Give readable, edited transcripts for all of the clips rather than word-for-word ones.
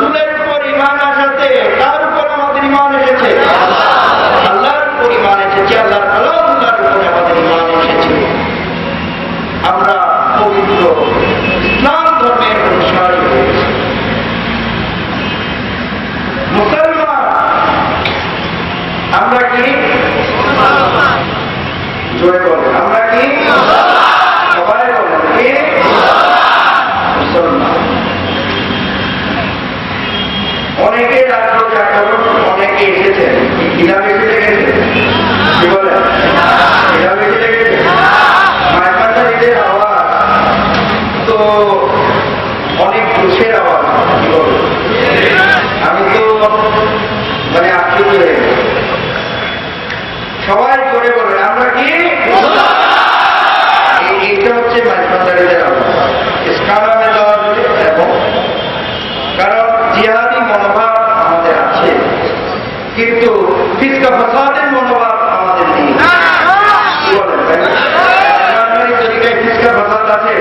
রসুলের উপর ঈমান আসাতে কার উপর আমাদের ঈমান এসেছে? আল্লাহর উপর ঈমান এসেছে, আল্লাহর কালামুল্লাহর উপর আমাদের ঈমান এসেছে। আমরা পবিত্র ইসলাম ধর্মের অনুসারী হয়েছি, মুসলমান। আমরা কি জোরে বলেন? আমরা কি? সবাই বলেন কি? মুসলমান। অনেকে রাত্র জাগরণ, অনেকে এসেছেন, কিনা বেশি লেগেছে? কি বলেন? কিনা বেশি লেগেছে? মাইপান্ডারিদের আওয়াজ তো অনেক খুশের আওয়াজ। কি বলেন? আমি তো মানে আশ্চর্য হয়ে গেছি। সবাই করে বলেন আমরা কি? এইটা হচ্ছে মাইপান্ডারিদের আওয়াজ, ইসলামে দেওয়া এবং কারণ জিহাদি মনোভাব আমাদের আছে, কিন্তু ফিসকা ফাসাদের মনোভাব আমাদের নেই। কি বলেন? তরিকায় ফিসকা ফাসাদ আছে?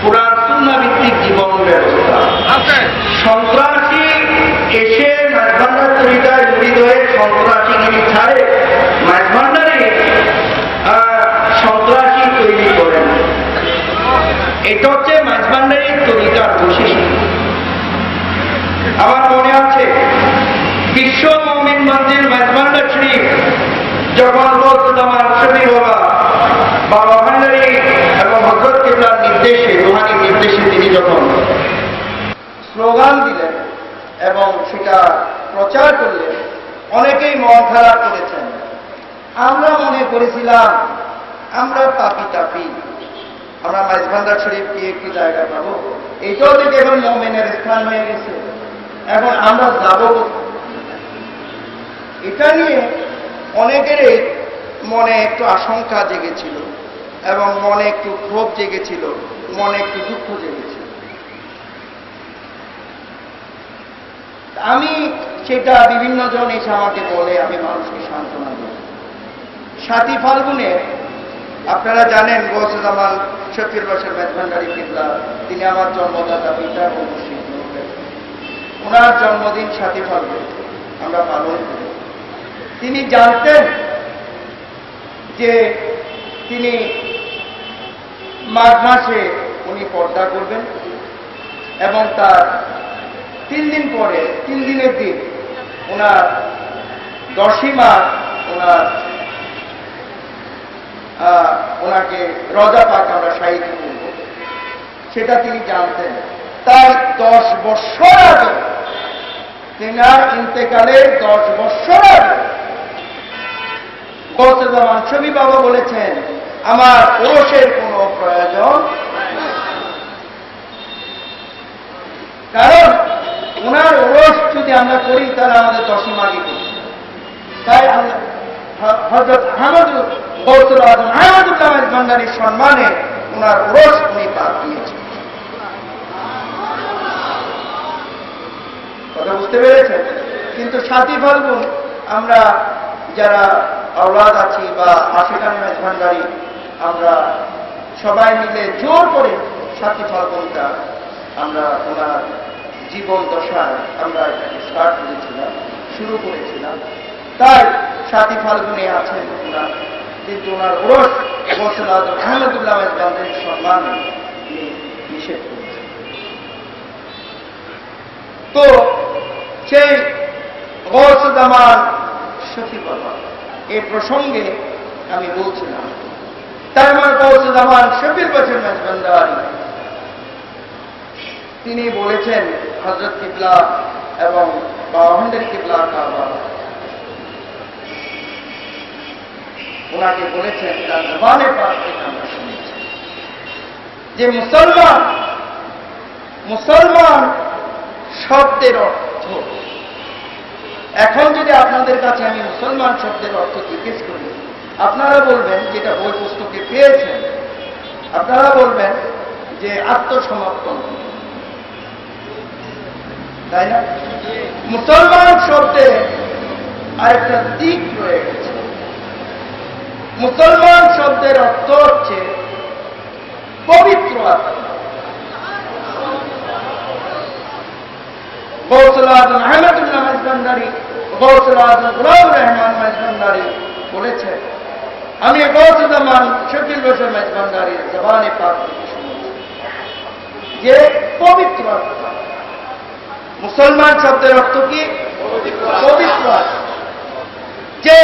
কুরআন সুন্নাহ ভিত্তিক জীবন ব্যবস্থা। সন্ত্রাসী এসে মাইজভান্ডার তরিকায় জড়িত হয়ে সন্ত্রাসীগিরি ছাড়ে, মাইজভান্ডারে সন্ত্রাসী তৈরি করেন। এটা হচ্ছে মাইজভান্ডারির তরিকার বৈশিষ্ট্য। আমার মনে আছে বিশ্ব মুমিন মন্দির মাইজভান্ডার শরীফ যখন আমার শরীফ বাবা ভান্ডারী এবং হযরত কিবলার নির্দেশে, রুহানি নির্দেশে তিনি যখন স্লোগান দিলেন এবং সেটা প্রচার করলেন, অনেকেই মন খারাপ করেছেন। আমরা মনে করেছিলাম আমরা পাপি তাপি, আমরা মাইজভান্ডার শরীফ কি একটু জায়গা পাবো? এইটাও থেকে এখন মুমিনের স্থান হয়ে গেছে, এখন আমরা যাব। এটা নিয়ে অনেকেরই মনে একটু আশঙ্কা জেগেছিল এবং মনে একটু ক্ষোভ জেগেছিল, মনে একটু দুঃখ জেগেছিল। আমি সেটা বিভিন্ন জন এসে আমাকে বলে, আমি মানুষকে সান্ত্বনা দিই। 7 ফাল্গুনে আপনারা জানেন গৌসুজ্জামান শফিউল বাশার মাইজভান্ডারী কিবলা, তিনি আমার জন্মদাতা পিতা ও মুর্শিদ। ওনার জন্মদিন 7 ফাল্গুন আমরা পালন করি। তিনি জানতেন যে তিনি মাঘ মাসে উনি পর্দা করবেন এবং তার 3 দিন পরে, 3 দিনের দিন ওনার 10ই মাঘ ওনাকে রজা পাক আমরা শাহীদ করব, সেটা তিনি জানতেন। তাই 10 বৎসর আগে, তেনার ইন্তেকালের 10 বৎসর আগে গৌসুজ্জামান শফি বাবা বলেছেন, আমার ওরসের কোনো প্রয়োজন, কারণ ওনার ওরস যদি আমরা করি তাহলে আমাদের 10ই মাঘই করি। তাই হযরত গৌসুল আজম আহমদুল্লাহ মাইজভান্ডারীর সম্মানে ওনার ওরস উনি বাদ দিয়েছেন। কথা বুঝতে পেরেছেন? কিন্তু 7ই ফাল্গুন আমরা যারা আওলাদ আছি বা আশিকানি মাইজভান্ডারী, আমরা সবাই মিলে জোর করে 7ই ফাল্গুনটা আমরা ওনার জীবন দশায় আমরা এটাকে স্টার্ট করেছিলাম, শুরু করেছিলাম। তাই 7ই ফাল্গুনে আছেন ওনার, কিন্তু ওনার ওরস গৌসুল আজম আহমদুল্লাহ মাইজভান্ডারীর সম্মানে নিষেধ করেছেন। তো সেই গৌসুজ্জামান শফি বাবা এই প্রসঙ্গে আমি বলছিলাম, তাই আমার গৌসুজ্জামান শফিউল বাশার মাইজভান্ডারী তিনি বলেছেন হযরত কিবলা এবং বাবা ভান্ডারী কিবলা কাবা ওনাকে বলেছেন, তার জবানে পাক থেকে আমরা শুনেছি যে মুসলমান শব্দের অর্থ, এখন যদি আপনাদের কাছে আমি মুসলমান শব্দের অর্থ জিজ্ঞেস করি, আপনারা বলবেন, যেটা বই পুস্তকে পেয়েছেন, আপনারা বলবেন যে আত্মসমর্পণ, তাই না? মুসলমান শব্দে আরেকটা দিক রয়ে গেছে। মুসলমান শব্দের অর্থ হচ্ছে পবিত্র আত্মা। মেজভান্ডারী গৌসুল আজম গোলাম রহমান মেজভান্ডারী বলেছেন, আমি গৌসুজ্জামান শফিউল বাশার মেজভান্ডারীর জবানে পাক থেকে শুনেছি যে পবিত্র আত্মা। মুসলমান শব্দের অর্থ কি? পবিত্র আত্মা। যে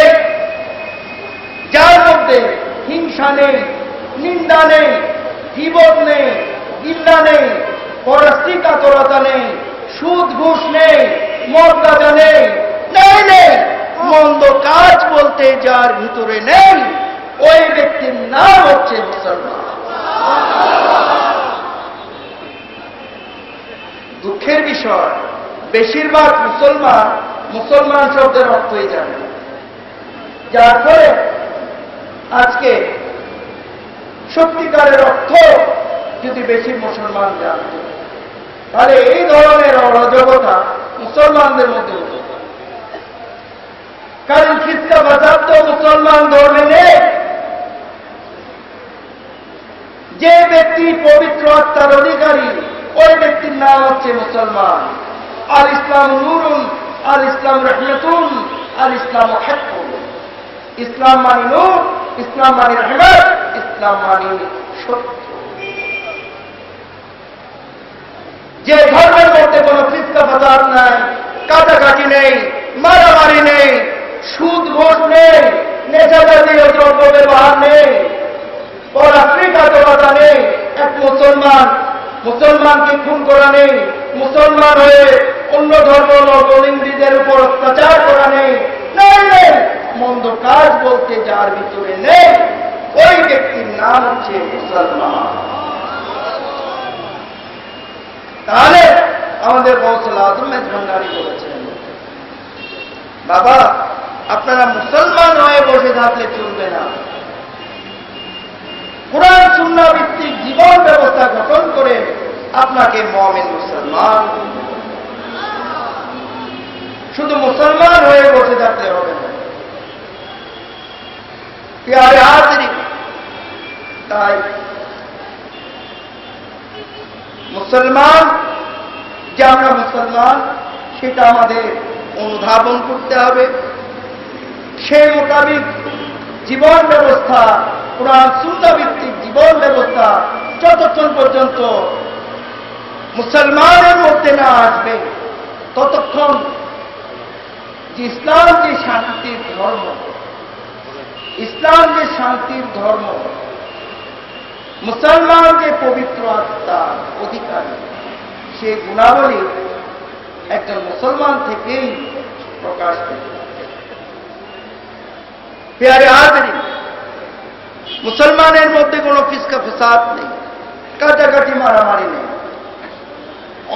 যার মধ্যে হিংসা নেই, নিন্দা নেই, গীবত নেই, নিন্দা নেই, পরশ্রী কাতরতা নেই, সুদ ঘুষ নেই, মদ গাঁজা নেই, নেই মন্দ কাজ বলতে যার ভিতরে নেই, ওই ব্যক্তির নাম হচ্ছে মুসলমান। দুঃখের বিষয়, বেশিরভাগ মুসলমান শব্দের অর্থই জানে না। যার ফলে আজকে সত্যিকারের অর্থ যদি বেশি মুসলমান জানত, তাহলে এই ধরনের অরাজকতা মুসলমানদের মধ্যে হতো। কারণ খিস্তা বাজার তো মুসলমান ধর্মে নেই। যে ব্যক্তি পবিত্র আত্মার অধিকারী, ওই ব্যক্তির নাম হচ্ছে মুসলমান। আল ইসলাম নূরুন, আল ইসলাম রহমতুন, আল ইসলাম হকুন। ইসলাম মানি নূর, ইসলাম মানি রহমত, ইসলাম মানি সত্য। যে ধর্মের মধ্যে কোন ফিতনা ফাসাদ নাই, কাটাকাটি নেই, মারামারি নেই, সুদ ঘুষ নেই, নেশা জাতীয় দ্রব্য ব্যবহার নেই, পরাশ্রিকাতরতা নেই, এক মুসলমানকে খুন করা নেই, মুসলমান হয়ে অন্য ধর্মাবলম্বীদের উপর অত্যাচার করা নেই, মন্দ কাজ বলতে যার ভিতরে নেই, ওই ব্যক্তির নাম হচ্ছে মুসলমান। তাহলে আমাদের গৌসুল আজম মেজভান্ডারী বলেছেন, বাবা আপনারা মুসলমান হয়ে বসে থাকলে চলবে না, কুরআন সুন্নাহ ভিত্তিক জীবন ব্যবস্থা গঠন করে আপনাকে মুমিন মুসলমান, শুধু মুসলমান হয়ে বসে থাকলে হবে না। প্রিয় হাজিরিন, তাই মুসলমান যে আমরা মুসলমান সেটা আমাদের অনুধাবন করতে হবে। সেই মোতাবেক জীবন ব্যবস্থা, কুরআন সুন্নাহ ভিত্তিক জীবন ব্যবস্থা যতক্ষণ পর্যন্ত মুসলমানের মধ্যে না আসবে, ততক্ষণ যে ইসলাম যে শান্তির ধর্ম, ইসলাম যে শান্তির ধর্ম, মুসলমান যে পবিত্র আত্মার অধিকারী, সেই গুণাবলী একজন মুসলমান থেকেই প্রকাশ পেতে পারে। প্রিয় হাজিরিন, মুসলমানের মধ্যে কোনো ফিসকা ফসাদ নেই, কাটাকাটি মারামারি নেই।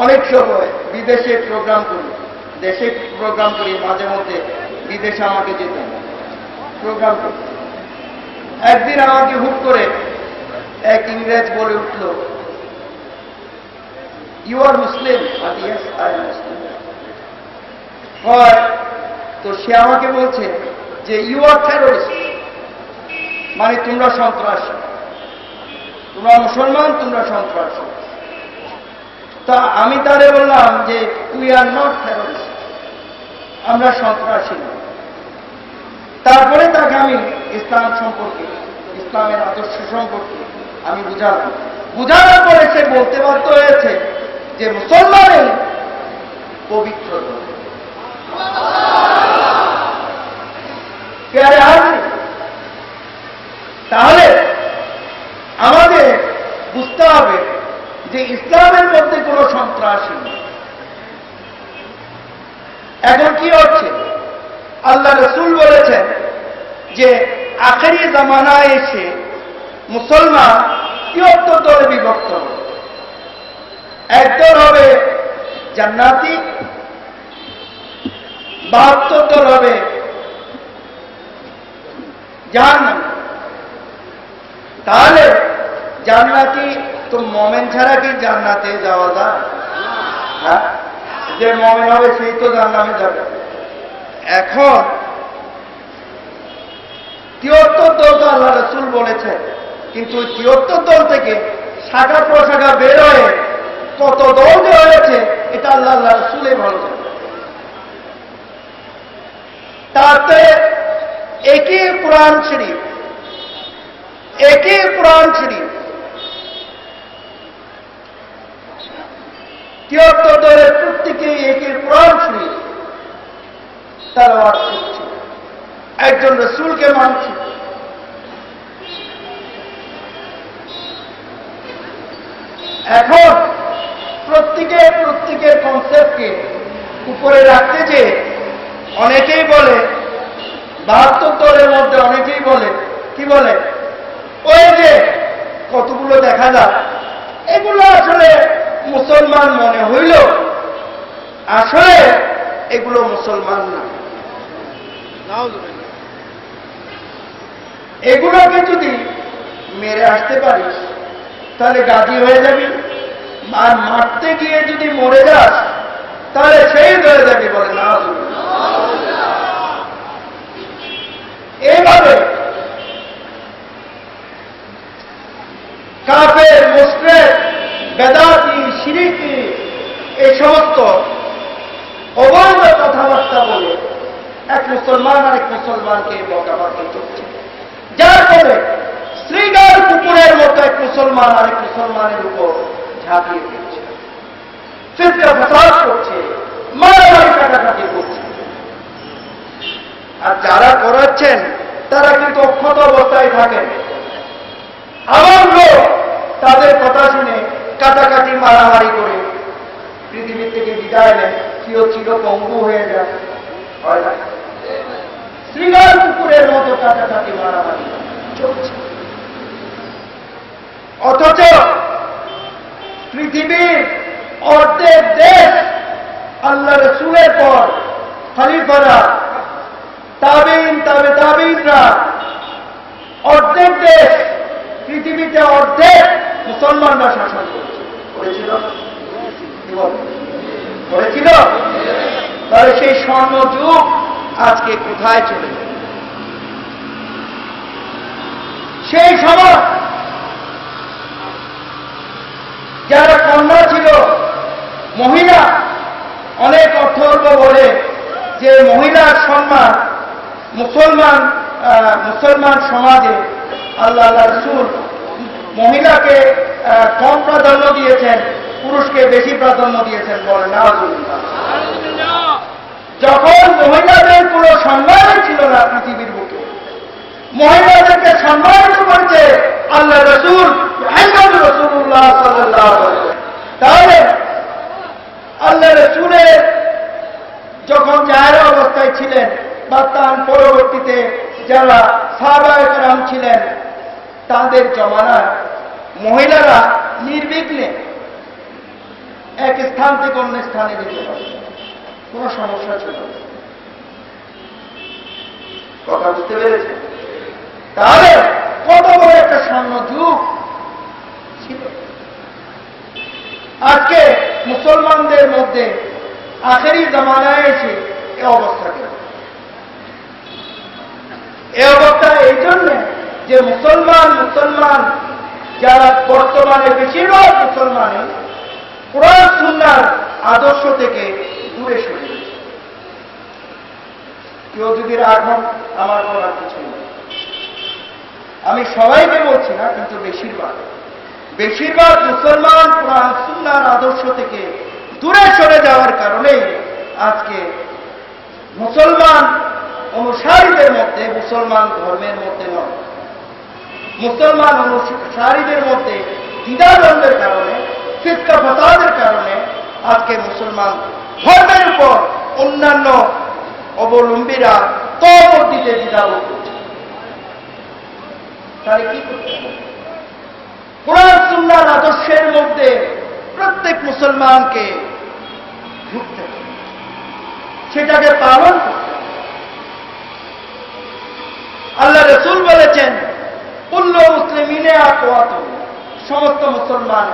অনেক সময় বিদেশে প্রোগ্রাম করি, দেশে প্রোগ্রাম করি, মাঝে মধ্যে বিদেশে আমাকে যেতে প্রোগ্রাম করতে। একদিন আমাকে হুট করে এক ইংরেজ বলে উঠল, you are Muslim? Yes I am Muslim. হয় তো সে আমাকে বলছে যে ইউ আর টেররিস্ট, মানে তোমরা সন্ত্রাসী, তোমরা মুসলমান, তোমরা সন্ত্রাসী। তা আমি তারে বললাম যে উই আর নট টেররিস্ট, আমরা সন্ত্রাসী না। তারপরে তাকে আমি ইসলাম সম্পর্কে, ইসলামের আদর্শ সম্পর্কে আমি বুঝানোর পরে সে বলতে বাধ্য হয়েছে যে মুসলমানের পবিত্র ধর্ম। তাহলে আমাদের বুঝতে হবে যে ইসলামের মধ্যে কোনো সন্ত্রাসী নেই। এখন কি হচ্ছে? আল্লাহ রসুল বলেছেন যে আখেরি জামানায় এসে মুসলমান 73 দলে বিভক্ত হবে। একদল হবে জান্নাতি, 72 দল হবে জাহান্নামী। তাহলে জান্নাতি তো মুমিন ছাড়া কি জান্নাতে যাওয়া যায়? হ্যাঁ, যে মুমিন হবে সেই তো জান্নাতে যাবে। এখন 73 দল তো আল্লাহ রাসূল বলেছেন, কিন্তু 73 দল থেকে শাখা প্রশাখা বের হয়ে কত দল যে হয়েছে এটা আল্লাহ রাসূলই ভালো জানেন। साथ एक ही कुरान शरीफ, एक ही कुरान शरीफ 73 দলের প্রত্যেকেই একই কুরআন শরীফ তেলাওয়াত করছে, একজন রাসূলকে মানছে। এখন প্রত্যেকের কনসেপ্টকে উপরে রাখতে যে অনেকেই বলে 72 দলের মধ্যে অনেকেই বলে কি বলে, ওই যে কতগুলো দেখা যায় এগুলো আসলে মুসলমান মনে হইল, আসলে এগুলো মুসলমান না। এগুলোকে যদি মেরে আসতে পারিস তাহলে গাজী হয়ে যাবি, আর মারতে গিয়ে যদি মরে যাস তাহলে শহীদ হয়ে যাবি, বলে না। এইভাবে কাফের, মুশরিক, বেদাতি, শিরকি এই সমস্ত অবৈধ কথাবার্তা বলে এক মুসলমান আরেক মুসলমানকে বকাবাকি করছে, যার ফলে শ্রীগার কুকুরের মতো এক মুসলমান আরেক মুসলমানের উপর ঝাঁপিয়ে পড়ছে, ফিতনা ফাসাদ করছে, মারামারি কাটাকাটি করছে। আর যারা করাচ্ছেন তারা কিন্তু অক্ষত অবস্থায় থাকেন। আমার লোক তাদের কথা শুনে কাটাকাটি মারামারি করে পৃথিবীর থেকে বিদায় নেয়, কেউ চিরপঙ্গু হয়ে যায়, হয় না? শ্রীগার কুকুরের মতো কাটাকাটি মারামারি চলছে। অথচ পৃথিবীর অর্ধেক দেশ আল্লাহ রাসূলের পর খলিফারা, তাবেঈন, তাবেঈনরা, অর্ধেক দেশ পৃথিবীতে অর্ধেক মুসলমানরা শাসন করেছিল, করেছিল। তাহলে সেই স্বর্ণ যুগ আজকে কোথায় চলে গেল? সেই সময় যারা কন্যা ছিল, মহিলা, অনেক অর্থর্ব বলে যে মহিলার সম্মান মুসলমান সমাজে আল্লাহ রাসূল মহিলাকে কম প্রাধান্য দিয়েছেন, পুরুষকে বেশি প্রাধান্য দিয়েছেন, বলে না। যখন মহিলাদের কোনো সম্মানই ছিল না পৃথিবীর বুকে, মহিলাদেরকে সম্মানিত করেছে আল্লাহ রাসূল মুহাম্মদ রাসূলুল্লাহ সাল্লাল্লাহু আলাইহি ওয়াসাল্লাম। তাহলে আল্লাহ রাসূলের যখন জাহের অবস্থায় ছিলেন বা তার পরবর্তীতে যারা সাহাবায়ে কেরাম ছিলেন, তাদের জমানায় মহিলারা নির্বিঘ্নে এক স্থান থেকে অন্য স্থানে যেতে পারে, কোনো সমস্যা ছিল না। কথা বুঝতে পেরেছে? তাহলে কত বড় একটা স্বর্ণ যুগ ছিল। আজকে মুসলমানদের মধ্যে আখেরি জামানায় এসে এ অবস্থা কেন? এ অবস্থা এই জন্য যে মুসলমান যারা বর্তমানে বেশিরভাগ মুসলমান কুরআন সুন্নাহর আদর্শ থেকে দূরে সরে গেছে। কেউ যদি রাখেন আমার বলার কিছু নেই, আমি সবাইকে বলছি না, কিন্তু বেশিরভাগ মুসলমান কুরআন সুন্নাহর আদর্শ থেকে দূরে সরে যাওয়ার কারণে আজকে মুসলমান অনুসারীদের মধ্যে, মুসলমান ধর্মের মধ্যে নয়, মুসলমান অনুসারীদের মধ্যে দ্বিধাদ্বন্দ্বের কারণে, ফিতনা ফাসাদের কারণে আজকে মুসলমান ধর্মের উপর অন্যান্য অবলম্বীরা তওবত দিতে দ্বিধাবোধ করছে। তাহলে কি করতে হবে? কুরআন সুন্নাহর আদর্শের মধ্যে প্রত্যেক মুসলমানকে ঢুকতে হবে, সেটাকে পালন করতে হবে। আল্লাহ রাসূল বলেছেন, কুল্লু মুসলিমিনে আতওয়াতু, সমস্ত মুসলমান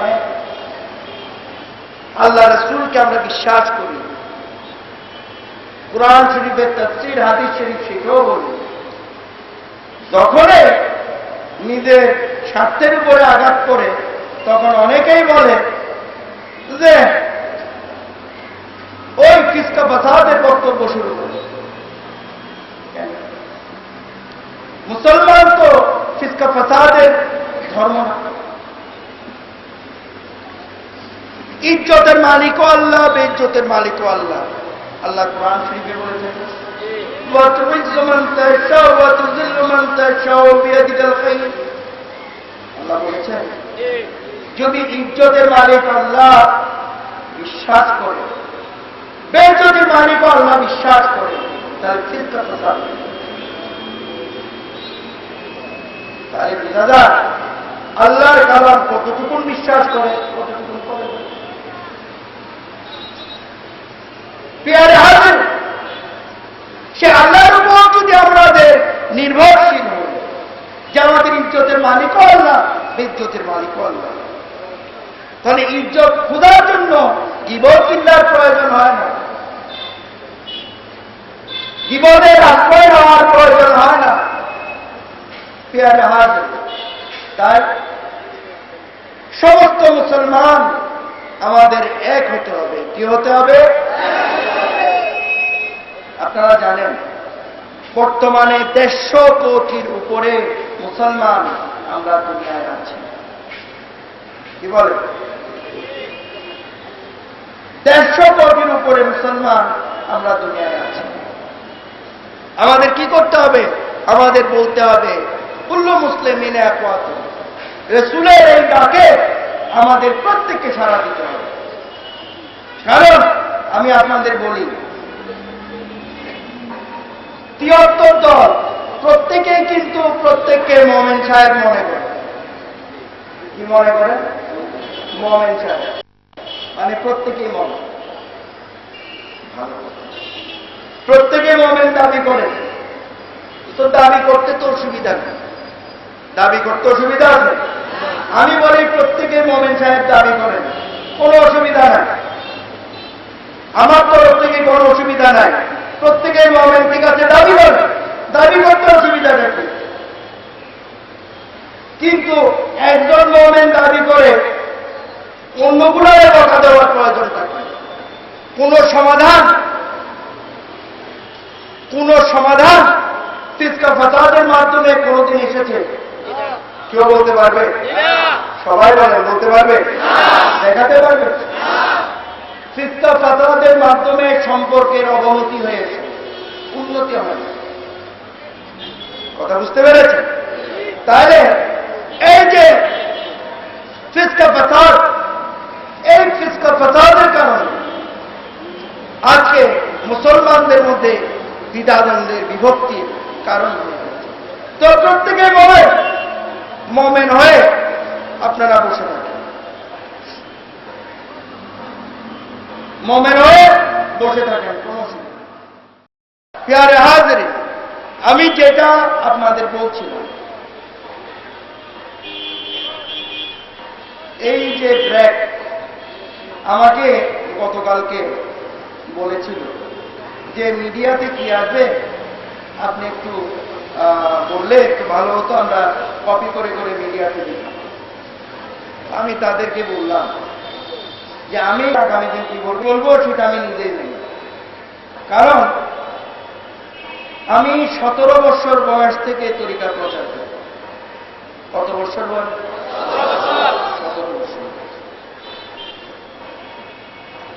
আল্লাহ রাসূলকে আমরা বিশ্বাস করি, কুরআন শরীফের তাফসীর, হাদিস শরীফ শিখেও বলি। যখনই নিজের স্বার্থের উপরে আঘাত করে তখন অনেকেই বলে যে ওই ফিতনা ফাসাদের বক্তব্য শুরু করে, মুসলমান তো ফিসকা ফাসাদের ধর্ম না। ইজ্জতের মালিকও আল্লাহ, বেইজ্জতের মালিকও আল্লাহ। আল্লাহ কোরআন শরীফে বলেছেন, আল্লাহ বলেছেন যদি ইজ্জতের মালিক আল্লাহ বিশ্বাস করে, বেইজ্জতের মালিক আল্লাহ বিশ্বাস করে, তাহলে ফিসকা ফাসাদ, তাহলে বোঝা যায় আল্লাহর কালাম কতটুকুন বিশ্বাস করে, কতটুকুন করে। পেয়ারে হাজির, সে আল্লাহর উপর যদি আমাদের নির্ভরশীল হই যে আমাদের ইজ্জতের মালিকও আল্লাহ, বেইজ্জতের মালিকও আল্লাহ, তাহলে ইজ্জত খোঁজার জন্য গীবত কিল্লার প্রয়োজন হয় না, গীবতের আশ্রয় নেওয়ার প্রয়োজন হয় না। পেয়ারে হাজির, তাই সমস্ত মুসলমান আমাদের এক হতে হবে। কি হতে হবে? আপনারা জানেন বর্তমানে 150 কোটির উপরে মুসলমান আমরা দুনিয়ায় আছি। কি বলে? 150 কোটির উপরে মুসলমান আমরা দুনিয়ায় আছি। আমাদের কি করতে হবে? আমাদের বলতে হবে কুল্লু মুসলিমিন একওয়াত। রাসূলের এই ডাকে আমাদের প্রত্যেককে সাড়া দিতে হবে। কারণ আমি আপনাদের বলি, 73 দল প্রত্যেকেই কিন্তু প্রত্যেককে মোমেন সাহেব মনে করে। কি মনে করে? মোমেন সাহেব, মানে প্রত্যেকেই মোমেন। প্রত্যেকে মোমেন দাবি করে, তো দাবি করতে তো অসুবিধা নেই, দাবি করতে অসুবিধা আছে? আমি বলি প্রত্যেকে মোমেন সাহেব দাবি করেন, কোনো অসুবিধা নাই, আমার তরফ থেকে কোনো অসুবিধা নাই। প্রত্যেকে মোমেন, ঠিক আছে, দাবি করে, দাবি করতে অসুবিধা নাকি? কিন্তু একজন মোমেন দাবি করে অন্যগুলোর কথা দেওয়ার প্রয়োজন থাকে। কোন সমাধান ফিসকা ফাসাদের মাধ্যমে কোনদিন এসেছে? কেউ বলতে পারবে? সবাই বলতে পারবে? দেখাতে পারবে? ফিসকা ফাসাদের মাধ্যমে সম্পর্কের অবনতি হয়েছে, উন্নতি হয়। কথা বুঝতে পেরেছে? তাহলে এই যে ফিসকা ফাসাদ, এই ফিসকা ফাসাদের কারণে আজকে মুসলমানদের মধ্যে দ্বিধাদ্বন্দ্বের বিভক্তির কারণ হয়ে গেছে। তো প্রত্যেকে মোমেন হয়ে আপনারা বসে থাকেন, মোমেন হয়ে বসে থাকেন, কোনো অসুবিধা নেই। প্যারে হাজিরিন, আমি যেটা আপনাদের বলছিলাম, এই যে ব্র্যাক আমাকে গতকালকে বলেছিল যে মিডিয়াতে কি আসবে, আপনি একটু বললে একটু ভালো হতো, আমরা কপি করে করে মিডিয়াতে দিতাম। আমি তাদেরকে বললাম যে আমি আগামী দিন কি বলবো সেটা আমি নিজেই জানি, কারণ আমি 17 বছর বয়স থেকে তরিকা প্রচার করি। কত বছর বয়স? 17 বছর।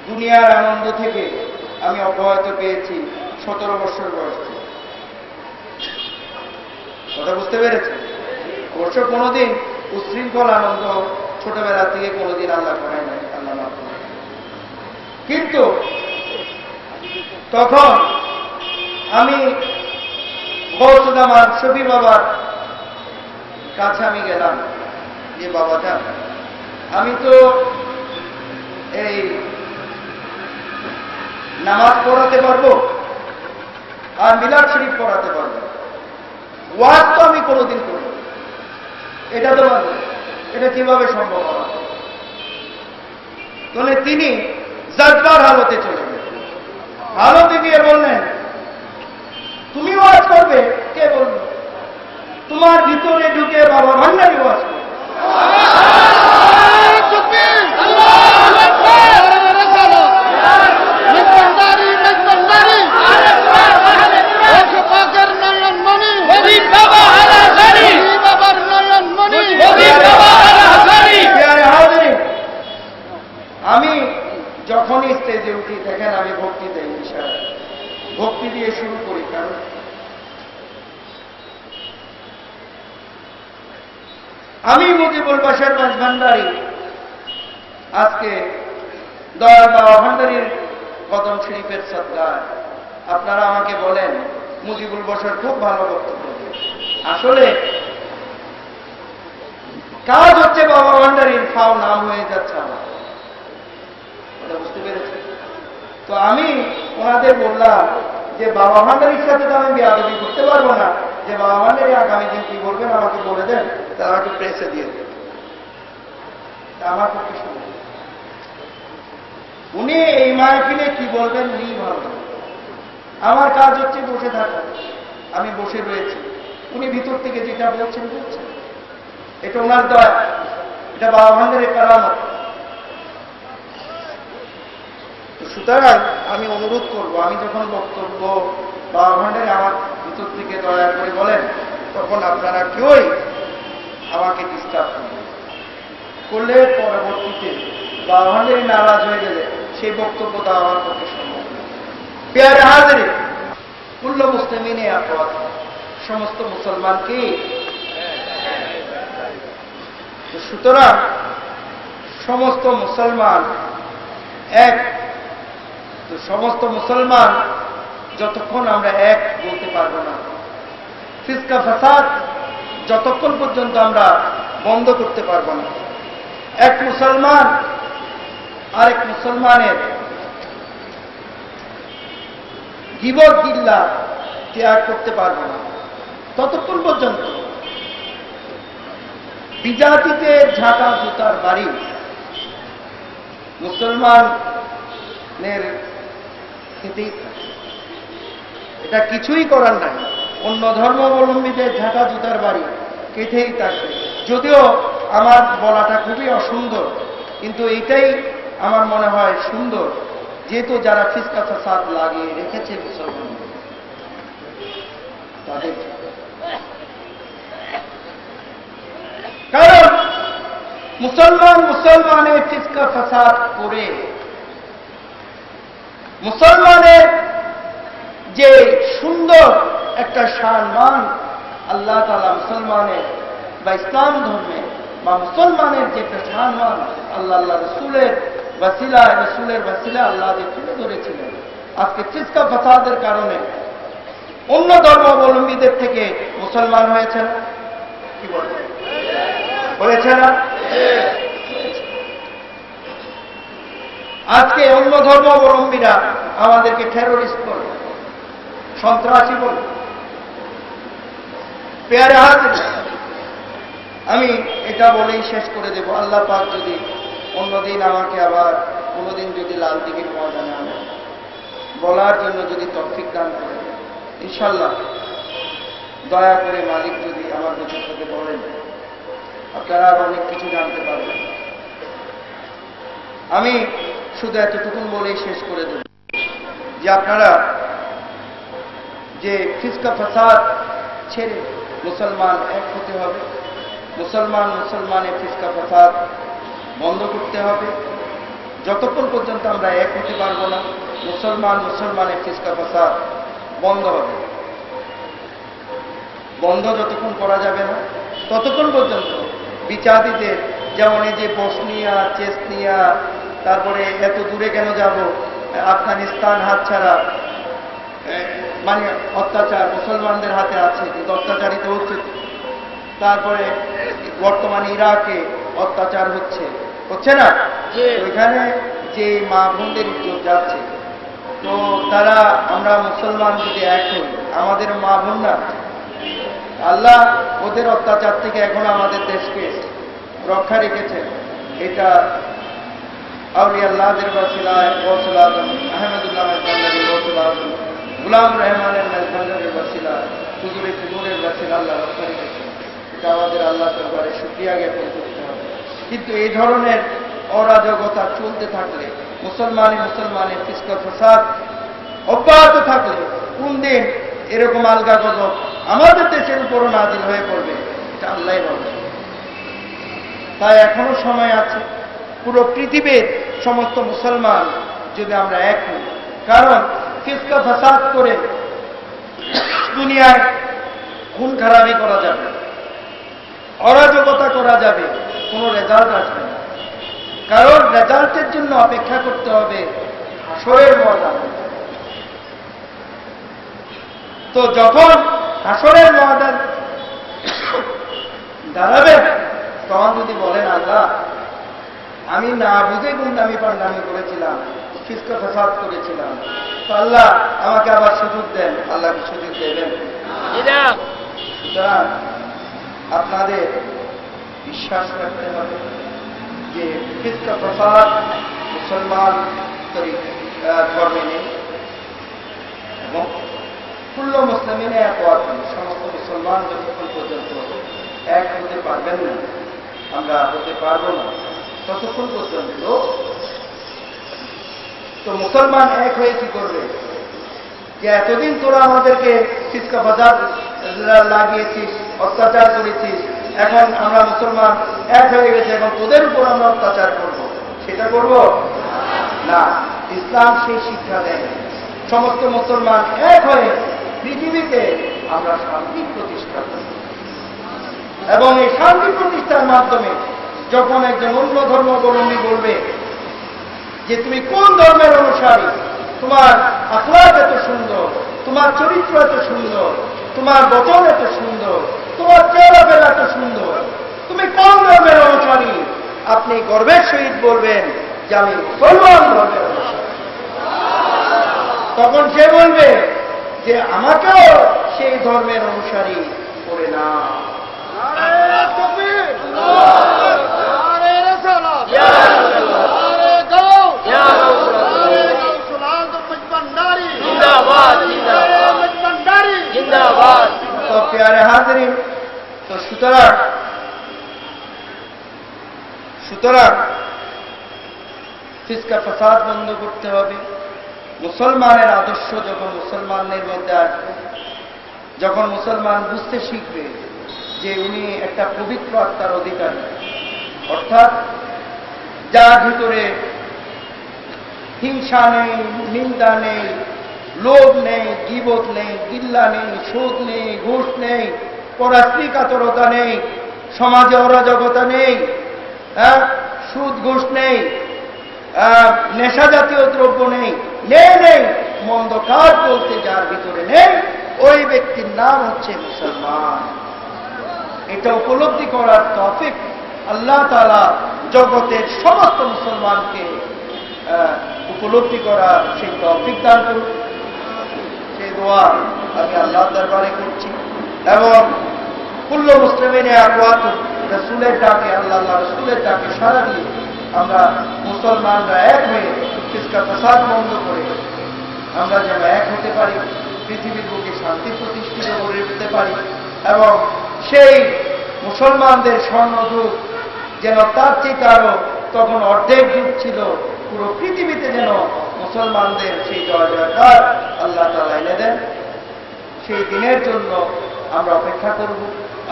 দুনিয়ার আনন্দ থেকে আমি অব্যাহত পেয়েছি 17 বছর বয়স থেকে। কথা বুঝতে পেরেছে? অবশ্য কোনোদিন উচ্ছৃঙ্খল আনন্দ ছোটবেলা থেকে কোনোদিন আল্লাহ করায় নাই, আল্লাহ মাফ করে। কিন্তু তখন আমি গৌসুদামান শফি বাবার কাছে আমি গেলাম, যে বাবাটা, আমি তো এই নামাজ পড়াতে পারবো আর মিলাদ শরীফ পড়াতে পারবো, ওয়াজ তো আমি কোনোদিন করব, এটা তো এটা কিভাবে সম্ভব হবে? তাহলে তিনি জাজবার হালতে চলে গেলেন। হালতে গিয়ে বললেন, তুমি ওয়াজ করবে? কে বলল? তোমার ভিতরে ঢুকে বাবা ভান্ডারি ওয়াজ করবে। বাবা স্টেজে উঠি, দেখেন আমি ভক্তি দেই, ইশারা ভক্তি দিয়ে শুরু করি। কারণ আমি মুজিবুল বাশার মাঝভান্ডারী আজকে দয়াল বাবা ভান্ডারীর কদম শরীফের সদকায় আপনারা আমাকে বলেন মুজিবুল বাশার খুব ভালো বক্তব্য। আসলে কাজ হচ্ছে বাবা ভান্ডারীর, ফাও নাম হয়ে যাচ্ছে আমার, বুঝতে পেরেছি। তো আমি ওনাদের বললাম যে বাবা ভান্ডারীর সাথে তো আমি বেয়াদবি করতে পারবো না, যে বাবা ভান্ডারী আগামী দিন কি বলবেন আমাকে বলে দেন, তারা একটু প্রেসে দিয়ে দেন। আমার পক্ষে শুনুন, উনি এই মাহফিলে কি বলবেন উনি ভালো। আমার কাজ হচ্ছে বসে থাকা, আমি বসে রয়েছি, উনি ভিতর থেকে যেটা বলছেন বলছেন, এটা ওনার দয়া, এটা বাবা ভান্ডারের কারামত। সুতরাং আমি অনুরোধ করব, আমি যখন বক্তব্য বাবা ভান্ডারে আমার ভিতর থেকে দয়া করে বলেন, তখন আপনারা কেউই আমাকে ডিস্টার্ব করলে পরবর্তীতে বাবা ভান্ডারে নারাজ হয়ে গেলে সেই বক্তব্য দেওয়া আমার পক্ষে সম্ভব না। পেয়ারে হাজির কুল্লু মুসলিমিনে আপদ, সমস্ত মুসলমানকে। সুতরাং সমস্ত মুসলমান এক, তো সমস্ত মুসলমান যতক্ষণ আমরা এক বলতে পারবো না, ফিসকা ফাসাদ যতক্ষণ পর্যন্ত আমরা বন্ধ করতে পারবো না, এক মুসলমান আরেক মুসলমানের গীবত গিল্লা ত্যাগ করতে পারবো না, ততক্ষণ পর্যন্ত বিজাতিতে ঝাঁটা জুতার বাড়ি মুসলমানের খেতেই থাকে। এটা কিছুই করার নাই, অন্য ধর্মাবলম্বীদের ঝাঁটা জুতার বাড়ি কেটেই থাকবে। যদিও আমার বলাটা খুবই অসুন্দর, কিন্তু এটাই আমার মনে হয় সুন্দর, যেহেতু যারা ফিসকা ফাসাদ লাগিয়ে রেখেছে মুসলমান তাদের। কারণ মুসলমানের ফিসকা ফাসাদ করে মুসলমানের যে সুন্দর একটা সম্মান আল্লাহ তাআলা মুসলমানের বা ইসলাম ধর্মে বা মুসলমানের যে একটা সম্মান আল্লাহ রসুলের ওয়াসিলা আল্লাহ যে তুলে ধরেছিলেন, আজকে ফিসকা ফাসাদের কারণে অন্য ধর্মাবলম্বীদের থেকে মুসলমান হয়েছে না? কি বলে হয়েছে না? আজকে অন্য ধর্মাবলম্বীরা আমাদেরকে টেররিস্ট বলে, সন্ত্রাসী বলে। পেয়ারে হাজির, আমি এটা বলেই শেষ করে দেব, আল্লাহ পাক যদি অন্যদিন আমাকে আবার কোনোদিন যদি লাল দিঘির ময়দানে আনে বলার জন্য যদি তৌফিক দান করে, ইনশাল্লাহ দয়া করে মালিক যদি আমার ভিতর থেকে বলেন, আপনারা আর অনেক কিছু জানতে পারবেন। আমি শুধু এতটুকুন বলেই শেষ করে দেব যে আপনারা যে ফিসকা ফাসাদ ছেড়ে মুসলমান এক হতে হবে, মুসলমানের ফিসকা ফাসাদ বন্ধ করতে হবে। যতক্ষণ পর্যন্ত আমরা এক হতে পারবো না, মুসলমানের ফিসকা ফাসাদ বন্ধ হবে। বন্ধ যতক্ষণ করা যাবে না, ততক্ষণ পর্যন্ত বিজাতিদের, যেমন এই যে বসনিয়া, চেচনিয়া, তারপরে এত দূরে কেন যাব, আফগানিস্তান হাতছাড়া, মানে অত্যাচার মুসলমানদের হাতে আছে, কিন্তু অত্যাচারিত হচ্ছে। তারপরে বর্তমানে ইরাকে অত্যাচার হচ্ছে না? ওইখানে যে মা বোনদের ইজ্জত যাচ্ছে, তো তারা, আমরা মুসলমান যদি এক হই, আমাদের মা বোন না, আল্লাহ ওদের অত্যাচার থেকে এখন আমাদের দেশকে রক্ষা রেখেছেন। এটা আউলিয়া আল্লাহদের ওয়াসিলায় গৌসুল আজম আহমদুল্লাহ মেজভান্ডারী, গৌসুল আজম গুলাম রহমানের মেজভান্ডারীর ওয়াসিলা, হুজুরে নূরের ওয়াসিলা আল্লাহ রক্ষা রেখেছেন। এটা আমাদের আল্লাহ দরবারে শুকরিয়া জ্ঞাপন করতে হবে। কিন্তু এই ধরনের অরাজকতা চলতে থাকলে, মুসলমানের ফিসকা ফাসাদ অব্যাহত থাকলে, কোন দিন এরকম আলগা গজব আমাদের দেশের উপরও নাজিল হয়ে পড়বে, এটা আল্লাহ বলে। তাই এখনো সময় আছে, পুরো পৃথিবীর সমস্ত মুসলমান যদি আমরা এক হই। কারণ ফিসকা ফাসাদ করে দুনিয়ায় খুন খারাপি করা যাবে, অরাজকতা করা যাবে, কোনো রেজাল্ট আসবে না। কারণ রেজাল্টের জন্য অপেক্ষা করতে হবে হাসরের ময়দানে। তো যখন হাসরের ময়দান দাঁড়াবে, তখন যদি বলেন আল্লাহ আমি না বুঝে গুন্ডামি পান্ডামি করেছিলাম, ফিসকা ফাসাদ করেছিলাম, তো আল্লাহ আমাকে আবার সুযোগ দেন, আল্লাহ কি সুযোগ দেবেন? সুতরাং আপনাদের বিশ্বাস রাখতে হবে যে ফিসকা ফাসাদ মুসলমান ধর্মে নেই, এবং কুল্লু মুসলিমিনে এক ওয়াহিদ, সমস্ত মুসলমান যতক্ষণ পর্যন্ত এক হতে পারবেন না, আমরা হতে পারবো না, ততক্ষণ পর্যন্ত তো মুসলমান এক হয়ে কি করবে? যে এতদিন তোরা আমাদেরকে ফিসকা ফাসাদ লাগিয়েছিস, অত্যাচার করেছিস, এখন আমরা মুসলমান এক হয়ে গেছে, এখন তোদের উপর আমরা অত্যাচার করব, সেটা করব না। ইসলাম সেই শিক্ষা দেয় সমস্ত মুসলমান এক হয়ে পৃথিবীতে আমরা শান্তি প্রতিষ্ঠা করি, এবং এই শান্তি প্রতিষ্ঠার মাধ্যমে যখন একজন অন্য ধর্মাবলম্বী বলবে যে তুমি কোন ধর্মের অনুসারী, তোমার আখলাক এত সুন্দর, তোমার চরিত্র এত সুন্দর, তোমার বচন এত সুন্দর, তোমার চেহারা এত সুন্দর, তুমি কোন ধর্মের অনুসারী, আপনি গর্বের সহিত বলবেন যে আমি মুসলমান ধর্মের অনুসারী। তখন সে বলবে যে আমাকেও সেই ধর্মের অনুসারী করে না। তো প্যারে হাজরিন, তো সুতরাং ফিসকা ফাসাদ বন্ধ করতে হবে। মুসলমানের আদর্শ যখন মুসলমানের মধ্যে আসবে, যখন মুসলমান বুঝতে শিখবে যে উনি একটা পবিত্র আত্মার অধিকারী, অর্থাৎ যার ভিতরে হিংসা নেই, নিন্দা নেই, লোভ নেই, গীবত নেই, গিল্লা নেই, সুদ নেই, ঘুষ নেই, পরস্ত্রী কাতরতা নেই, সমাজে অরাজকতা নেই, সুদ ঘুষ নেই, নেশা জাতীয় দ্রব্য নেই, নেই মন্দ কাজ বলতে যার ভিতরে নেই, ওই ব্যক্তির নাম হচ্ছে মুসলমান। এটা উপলব্ধি করার তৌফিক আল্লাহ তাআলা জগতের সমস্ত মুসলমানকে উপলব্ধি করার সেই তৌফিক দান করুন। সেই দোয়া আমি আল্লাহর দরবারে করছি, এবং কুল্লু মুসলিমিনে আকওয়াত রাসূলের ডাকে, আল্লাহ রাসূলের ডাকে সাড়া দিয়ে আমরা মুসলমানরা এক হয়ে ফিসকা ফাসাদ বন্ধ করে আমরা যেন এক হতে পারি, পৃথিবীর বুকে শান্তি প্রতিষ্ঠিত করে উঠতে পারি, এবং সেই মুসলমানদের স্বর্ণযুগ যেন তার চেয়ে আরো তখন অর্ধেক যুগ ছিল, পুরো পৃথিবীতে যেন মুসলমানদের সেই জয় জয়কার আল্লাহ তাআলা এনে দেন। সেই দিনের জন্য আমরা অপেক্ষা করব,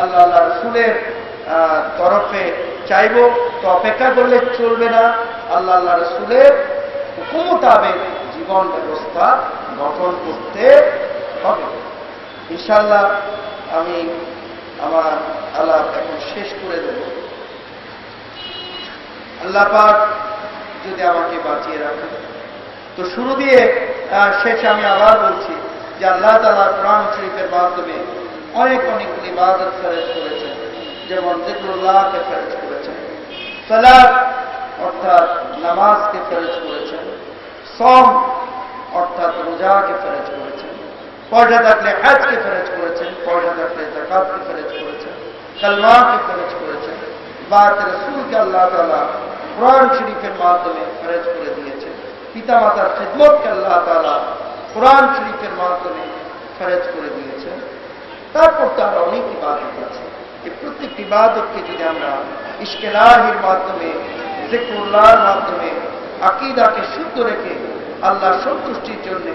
আল্লাহ রাসূলের তরফে চাইব। তো অপেক্ষা করলে চলবে না, আল্লাহ রাসূলের হুকুম মোতাবেক জীবন ব্যবস্থা গঠন করতে হবে। ইনশাআল্লাহ আমি আমার আলাপ এখন শেষ করে দেব। আল্লাহ পাক যদি আমাকে বাঁচিয়ে রাখেন, তো শুরু দিয়ে শেষে আমি আবার বলছি যে আল্লাহ তাআলা কোরআন শরীফের মাধ্যমে অনেকগুলি ইবাদত ফরজ করেছেন, যেমন যিকরুল্লাহকে ফরজ করেছেন, সালাত অর্থাৎ নামাজকে ফরজ করেছেন, সওম অর্থাৎ রোজাকে ফরজ করেছেন, পয়সা থাকলে হজকে ফরজ করেছেন, পয়সা থাকলে যাকাতকে ফরজ করেছেন, কালমাকে ফরজ করেছেন, বাত রাসূলকে আল্লাহ তাআলা কোরআন শরীফের মাধ্যমে ফরজ করে দিয়েছেন, পিতামাতার খিদমতকে আল্লাহ তাআলা কোরআন শরীফের মাধ্যমে ফরজ করে দিয়েছেন। তারপর তার অনেক ইবাদত আছে। এই প্রত্যেক ইবাদতকে যদি আমরা ইশকেলাহির মাধ্যমে, যিকরুল্লাহর মাধ্যমে, আকীদাকে শুদ্ধ রেখে আল্লাহর সন্তুষ্টির জন্য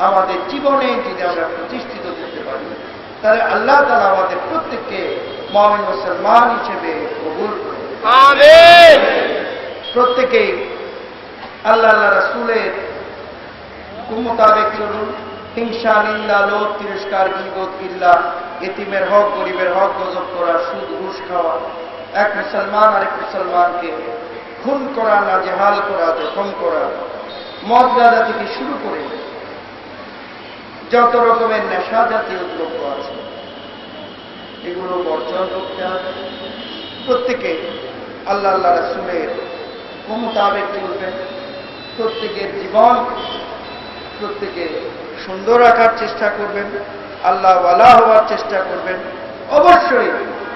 আমাদের জীবনে যদি আমরা প্রতিষ্ঠিত করতে পারি, তাহলে আল্লাহ তাআলা আমাদের প্রত্যেককে মুমিন মুসলমান হিসেবে কবুল করুন। আমিন। প্রত্যেকেই আল্লাহ আল্লাহ রাসূলের মোতাবেক চলুন। হিংসা, নিন্দা, লোভ, তিরস্কার, গীবত, গিল্লা, এতিমের হক, গরিবের হক গজব করা, সুদ, ঘুষ খাওয়া, এক মুসলমান আরেক মুসলমানকে খুন করা, নাজেহাল করা, জখম করা, মদ গাঁজা থেকে শুরু করে যত রকমের নেশা জাতীয় দ্রব্য আছে এগুলো বর্জন করতে হবে। প্রত্যেকে আল্লাহ আল্লাহ রাসূলের মোতাবেক চলবেন। প্রত্যেকের জীবন প্রত্যেকে সুন্দর রাখার চেষ্টা করবেন, আল্লাহ ওয়ালা হওয়ার চেষ্টা করবেন। অবশ্যই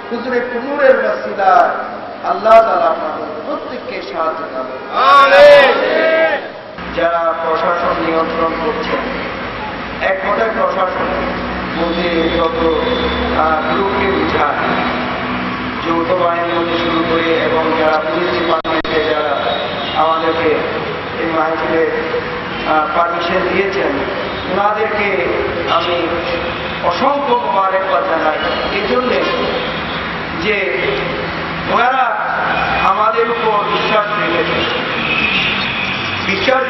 হুজুরে কুনুরের ওয়াসিলা আল্লাহ তাআলা আপনাদের প্রত্যেককে সাহায্য করবেন। যারা প্রশাসন নিয়ন্ত্রণ করছেন, এক কথায় প্রশাসন মধ্যে যত গ্রুপকে বুঝায়, যৌথ বাহিনী মধ্যে শুরু করে এবং যারা পুলিশ ডিপার্টমেন্টে যারা আমাদেরকে এই মাহফিলের পারমিশন দিয়েছেন, ওনাদেরকে আমি অসংখ্য মোবারকবাদ জানাই। এই জন্যে যে ওনারা আমাদের উপর বিশ্বাস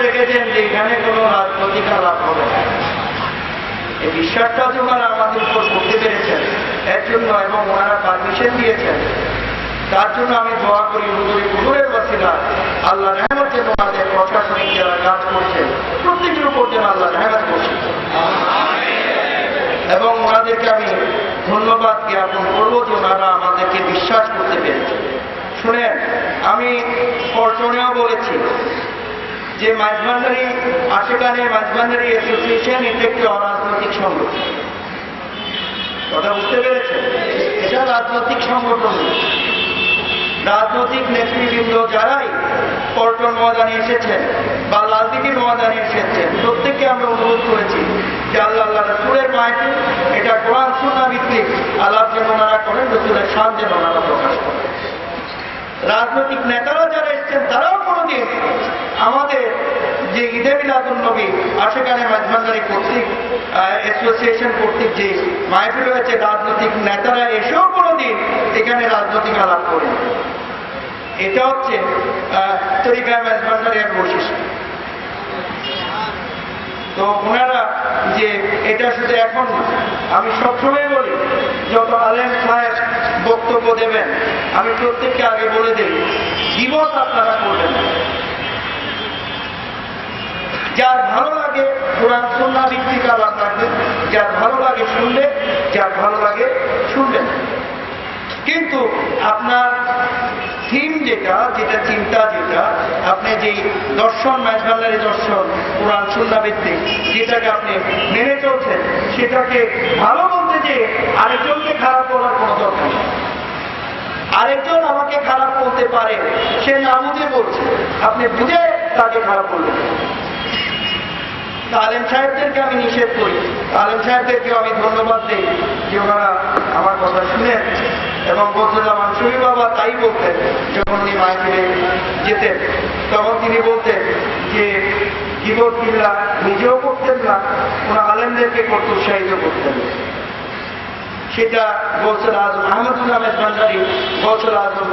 রেখেছেন যে এখানে কোনো রাজনৈতিক আলাপ হবে না। এই বিশ্বাসটা যে ওনারা আমাদের উপর করতে পেরেছেন এর জন্য এবং ওনারা পারমিশন দিয়েছেন, তার জন্য আমি দোয়া করি হুজুরে কুনুরের ওয়াসিলা আল্লাহ রহমত যেন আমাদের প্রশাসনিক যারা কাজ করছেন প্রত্যেকের উপর যেন আল্লাহ রহমত করছেন এবং ওনাদেরকে আমি ধন্যবাদ জ্ঞাপন করবো যে ওনারা আমাদেরকে বিশ্বাস করতে পেরেছে। শুনেন, আমি পর্যনেও বলেছি যে মাঝভান্ডারি আশেকানে মাঝভান্ডারি অ্যাসোসিয়েশন এটা একটি অরাজনৈতিক সংগঠন। কথা বুঝতে পেরেছেন? এটা রাজনৈতিক সংগঠন। রাজনৈতিক নেতৃবৃন্দ যারাই পল্টন ময়দানে এসেছেন বা লালদিঘির ময়দানে এসেছেন, প্রত্যেককে আমরা অনুরোধ করেছি যে আল্লাহ আল্লাহ রাসূলের মাহফিল এটা কোরআন সুন্নাহ ভিত্তিক আলাপ যেন ওনারা করেন, রাসূলের শান যেন ওনারা প্রকাশ করেন। রাজনৈতিক নেতারা যারা এসছেন তারাও কোনোদিন আমাদের যে ঈদে মিলাদুন নবী আশেকানে মাঝভান্ডারি কর্তৃক অ্যাসোসিয়েশন কর্তৃক যে মাহফিল হয়েছে, রাজনৈতিক নেতারা এসেও কোনোদিন এখানে রাজনৈতিক আলাপ করেন। এটা হচ্ছে তরিকা মাঝভান্ডারির বৈশিষ্ট্য। তো ওনারা যে এটা শুধু এখন, আমি সবসময় বলি যত আলেম সাহেব বক্তব্য দেবেন আমি প্রত্যেককে আগে বলে দিই, দিবস আপনারা করবেন। যার ভালো লাগে কোরআন সুন্নাহ ভিত্তিক আলাপ রাখবেন, যার ভালো লাগে শুনলে, যার ভালো লাগে শুনবেন। কিন্তু আপনার থিম যেটা চিন্তা যেটা আপনি যেই দর্শন মাঝভান্ডারি দর্শন কোরআন সুন্নাহ ভিত্তিক যেটাকে আপনি মেনে চলছেন, সেটাকে ভালো বলতে যে আরেকজনকে খারাপ বলার কোনো দরকার নেই। আরেকজন আমাকে খারাপ বলতে পারে, সে না বুঝে বলছে, আপনি বুঝে তাকে খারাপ বলবেন। আলেম সাহেবদেরকে আমি নিষেধ করি, আলেম সাহেবদেরকে আমি ধন্যবাদ দিই যে ওনারা আমার কথা শুনেন এবং বলছিলাম শরীফ বাবা তাই বলতেন, যখন উনি মাহফিলে যেতেন তখন তিনি বলতেন যে গীবত গিল্লা নিজেও করতেন না, ওনারা আলেমদেরকে করতে উৎসাহিত করতেন। সেটা গৌসুল আজম আহমদুল্লাহ মাঝভান্ডারি, গৌসুল আজম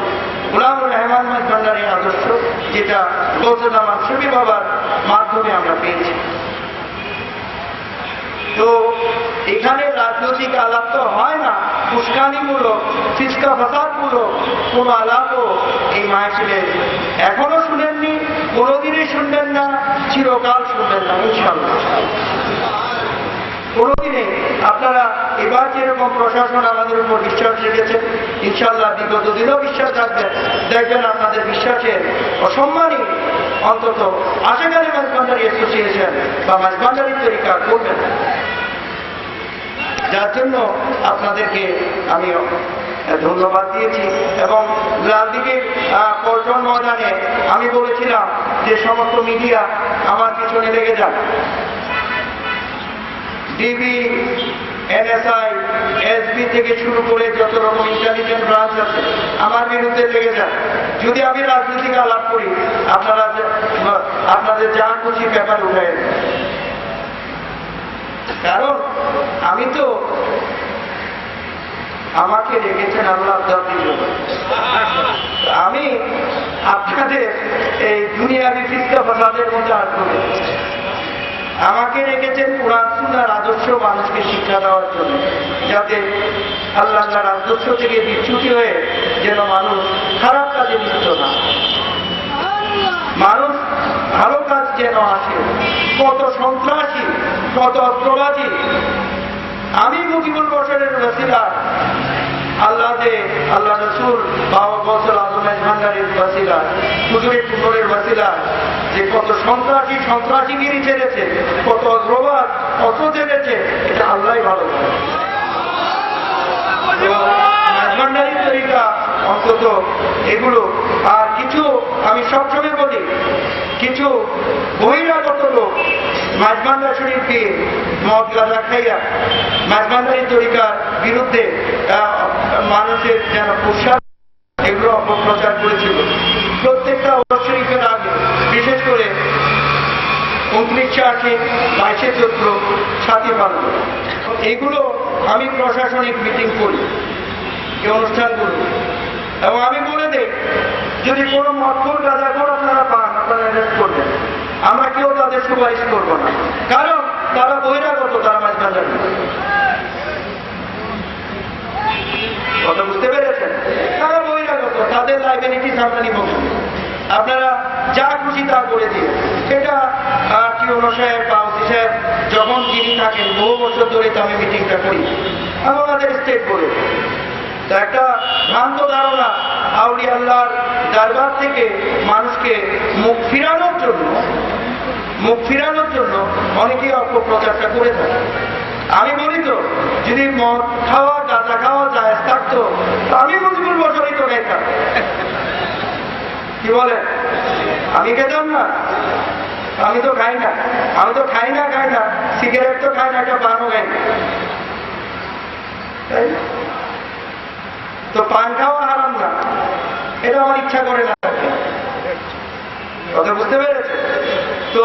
গোলামুর রহমান মাঝভান্ডারির আদর্শ, যেটা গৌসুল আমার শরীফ বাবার মাধ্যমে আমরা পেয়েছি। তো এখানে রাজনৈতিক আলাপ তো হয় না, উস্কানিমূলক ফিসকা ফাসাদমূলক কোন আলাপও এই মাহফিলে এখনো শুনেননি, কোনোদিনই শুনবেন না, চিরকাল শুনবেন না ইনশাআল্লাহ। কোনোদিনে আপনারা এবার যেরকম প্রশাসন আমাদের উপর বিশ্বাস রেখেছেন, ইনশাআল্লাহ বিগত দিনও বিশ্বাস রাখবেন, দেখবেন আপনাদের বিশ্বাসের অসম্মানী অন্তত আশেকানে মাঝভান্ডারি অ্যাসোসিয়েশন বা মাঝভান্ডারি তরিকা করবেন। যার জন্য আপনাদেরকে আমি ধন্যবাদ দিয়েছি। এবং লালদিঘির পল্টন ময়দানে আমি বলেছিলাম যে সমস্ত মিডিয়া আমার পিছনে লেগে যান, ডিবি, এনএসআই, এসবি থেকে শুরু করে যত রকম ইন্টেলিজেন্স ব্রাঞ্চ আছে আমার বিরুদ্ধে লেগে যান। যদি আমি রাজনীতিক আলাপ করি আপনারা আপনাদের যা খুশি ব্যাপার উঠে, কারণ আমি তো আমাকে রেখেছেন আল্লাহ জাতির জন্য। আমি আপনাদের এই দুনিয়াবি ফিতনা ফাসাদের মধ্যে আগ্রহী। আমাকে রেখেছেন কোরআন সুন্নাহর আদর্শ মানুষকে শিক্ষা দেওয়ার জন্য, যাতে আল্লাহর আদর্শ থেকে বিচ্যুতি হয়ে যেন মানুষ খারাপ কাজে লিপ্ত না, মানুষ ভালো কাজ যেন আসে। কত সন্ত্রাসী, কত অস্ত্রবাজি আমি মুজিবুল বশরের ওসিলা আল্লাহ রসুল বাবা বছর আজমের ভান্ডারের ওসিলা হুজুরের টুকরের ওসিলা যে কত সন্ত্রাসীগিরি ছেড়েছে, কত অস্ত্রবাদ অস্ত্র ছেড়েছে, এটা আল্লাহ ভালো করে। ভান্ডারির তরিকা অন্তত এগুলো। আর কিছু আমি সবসময় বলি, কিছু বহিরাগত লোক মাঝভান্ডার শরীফকে মদ গাঁজা খাইয়া মাঝভান্ডারি তরিকার বিরুদ্ধে মানুষের যেন প্রসার এগুলো অপপ্রচার করেছিল। প্রত্যেকটা ওয়াজ শরীফের আগে, বিশেষ করে 29/8, 22 চৈত্র, 7 ফাল্গুন, এগুলো আমি প্রশাসনিক মিটিং করি এই অনুষ্ঠানগুলো, এবং আমি বলে দেই যদি কোনো মদখোর গাঁজাখোর আপনারা পান, আপনারা অ্যারেস্ট করবেন। আমরা কেউ তাদের সুপারিশ করবো না, কারণ তারা বহিরাগত, তারা মাঝখানটা কথা বুঝতে পেরেছেন? তারা বহিরাগত, তাদের লাইবিলিটিস আমরা নিব। আপনারা যা খুশি তা করে দিন। সেটা টিউনো সাহেব বা ওসি সাহেব যখন যিনি থাকেন, বহু বছর ধরে তো আমি মিটিংটা করি, আমাদের স্টেট করে তো একটা ভ্রান্ত ধারণা আউলিয়া আল্লাহর দরবার থেকে মানুষকে মুখ ফিরানোর জন্য অনেকেই অপপ্রচারটা করে থাকে। আমি বলি তো, যদি মদ খাওয়া গাঁজা খাওয়া যায় থাকতো, তো আমি মুজিবুল বশরই তো খাইতাম। কি বলে? আমি খেতাম না? আমি তো খাই না, খাই না সিগারেট তো খাই না, একটা পানও খাই না। তো পান খাওয়া হারাম না, এটা আমার ইচ্ছা করে না। কথা বুঝতে পেরেছে? তো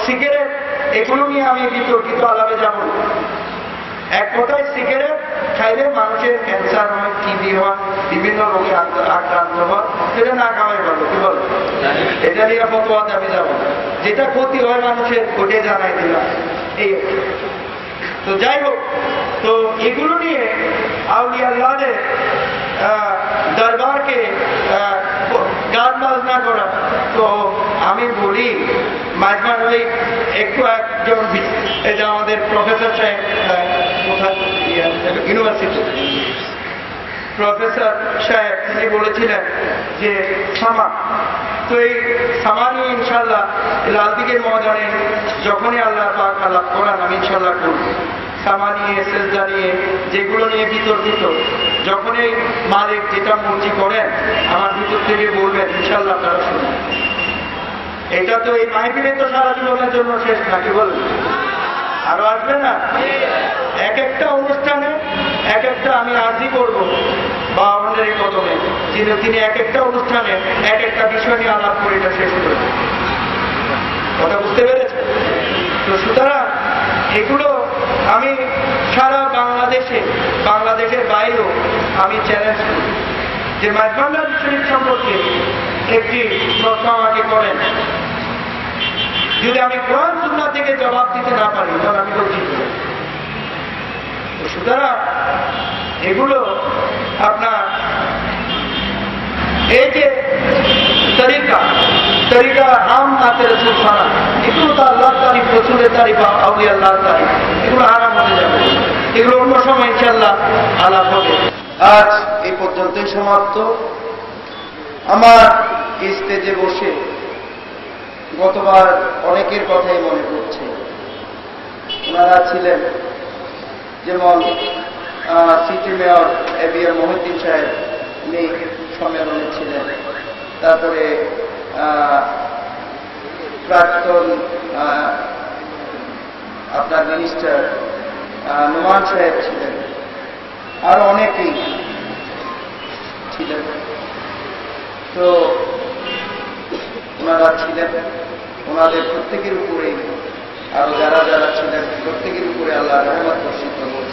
সিগারেট এগুলো নিয়ে আমি বিতর্কিত আলাপে যাব। এক কথায় সিগারেট খাইলে মানুষের ক্যান্সার হয়, টিবি হয়, বিভিন্ন রোগে আক্রান্ত হয়, সেটা না খাওয়াই ভালো। কি বল? এটা নিয়ে ফতোয়াতে আমি যাবো। যেটা ক্ষতি হয় মানুষের ওটাই জানাই দিলাম। এই তো যাই হোক, তো এগুলো নিয়ে আউলিয়া আল্লাহদের দরবারকে গান বাজনা করা। তো আমি বলি মাঝমান ওই একটু একজন, এটা আমাদের প্রফেসর সাহেব, কোথায় ইউনিভার্সিটি প্রফেসর সাহেব, তিনি বলেছিলেন যে সামা, তো এই সামা নিয়ে ইনশাল্লাহ লালদিঘির ময়দানে যখনই আল্লাহ পাক আলাপ করান আমি ইনশাল্লাহ করব। সামা নিয়ে, সেজদা নিয়ে, যেগুলো নিয়ে বিতর্কিত, যখন এই মালিক যেটা মর্জি করেন আমার ভিতর থেকে বলবেন, ইনশাল্লাহ তারা শুনবেন। এটা তো এই মাহফিলে তো সারা জীবনের জন্য শেষ নাকি বলবেন? আরো আসবে না? এক একটা অনুষ্ঠানে এক একটা আমি আর্জি করবো বা আমাদের এই কদমে, তিনি এক একটা অনুষ্ঠানে এক একটা বিষয় নিয়ে আলাপ করে এটা শেষ করবেন। কথা বুঝতে পেরেছে? তো সুতরাং এগুলো আমি সারা বাংলাদেশের বাইরেও আমি চ্যালেঞ্জ করি যে মাঝভান্ডার শরীফ সম্পর্কে একটি প্রশ্ন আমাকে করেন, যদি আমি কোরআন সুন্নাহ থেকে জবাব দিতে না পারি তাহলে আমি লজ্জিত। সুতরাং এগুলো আপনার এই যে তরিকা আম নাতে রসুল সারা, এগুলো তো আল্লাহ তারিফ, রসুলের তারিফ, আউলিয়া আল্লাহ তারিফ, এগুলো হারাম হতে যাবে। এগুলো অন্য সময় ইনশাআল্লাহ আলাপ হবে। আজ এই পর্যন্তই সমাপ্ত। আমার স্টেজে বসে গতবার অনেকের কথাই মনে পড়ছে। ওনারা ছিলেন যেমন সিটি মেয়র এবিএম মহিউদ্দিন সাহেব, উনি সম্মেলনে ছিলেন। তারপরে প্রাক্তন আপনার মিনিস্টার নোমান সাহেব ছিলেন, আরো অনেকেই ছিলেন। তো ওনারা ছিলেন, ওনাদের প্রত্যেকের উপরে আরো যারা যারা ছিলেন প্রত্যেকের উপরে আল্লাহ রহমত বর্ষিত হোক।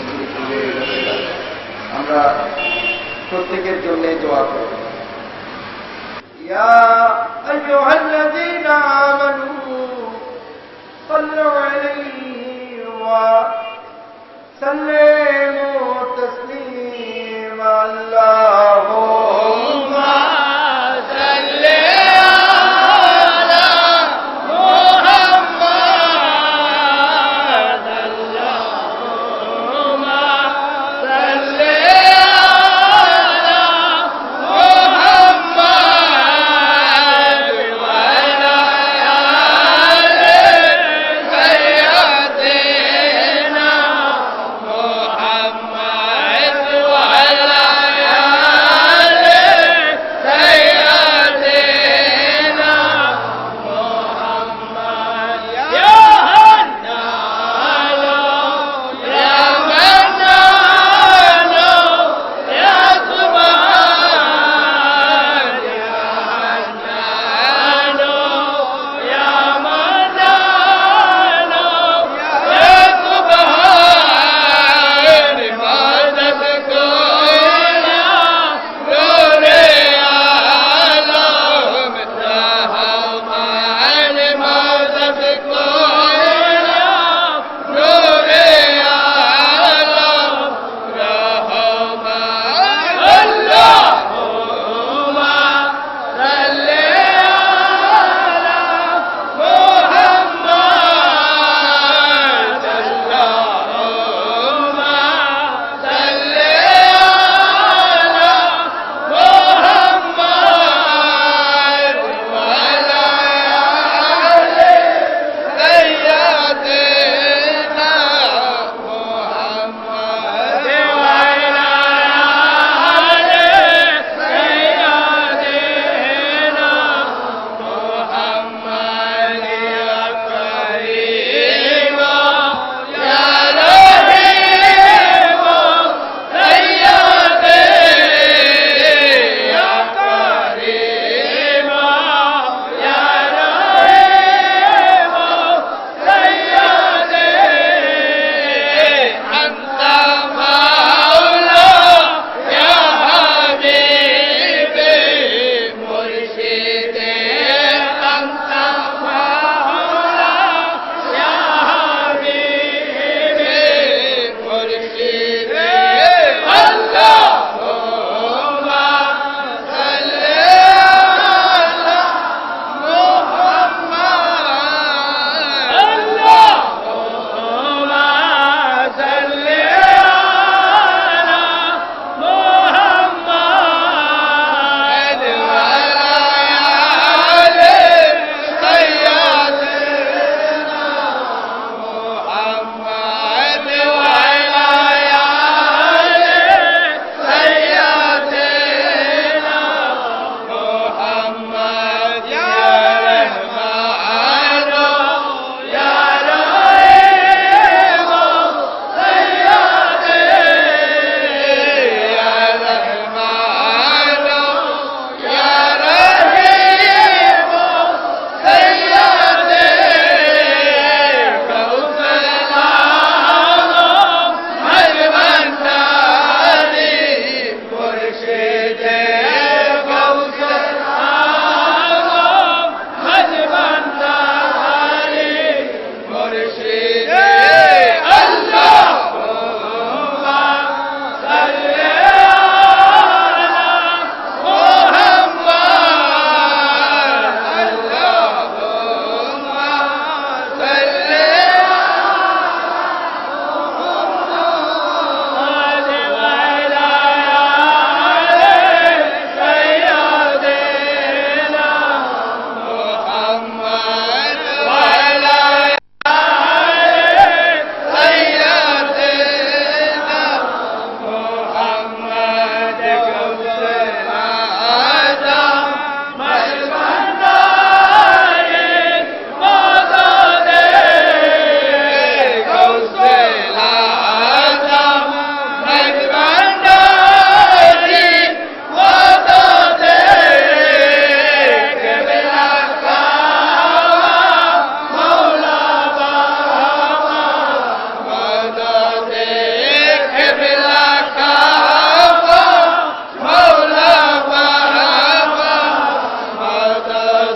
আমরা প্রত্যেকের জন্য দোয়া করব। ইয়া أيها الذين آمنوا صلوا عليه وسلموا تسليما اللهم صل على محمد اللهم صل على محمد وعلى آل سيدنا محمد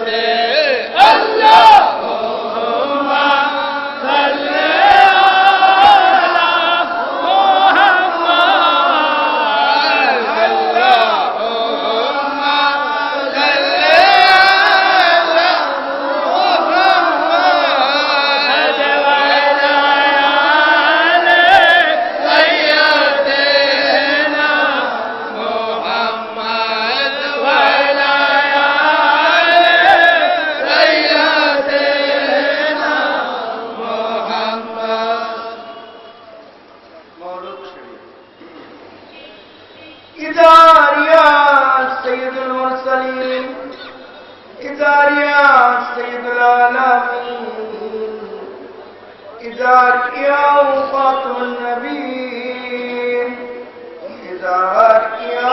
से अल्लाहुम्मा सल्ली अला मुहम्मद अल्लाहुम्मा सल्ली अला मुहम्मद व अला आले सय्यदना मुहम्मद व अला आले सय्यदना मुहम्मद मौलूद शरीफ इदारिया सैयदुल मुरसलीन इदारिया सैयदुल आलमीन इदारिया फातिमुन नबीन इदारिया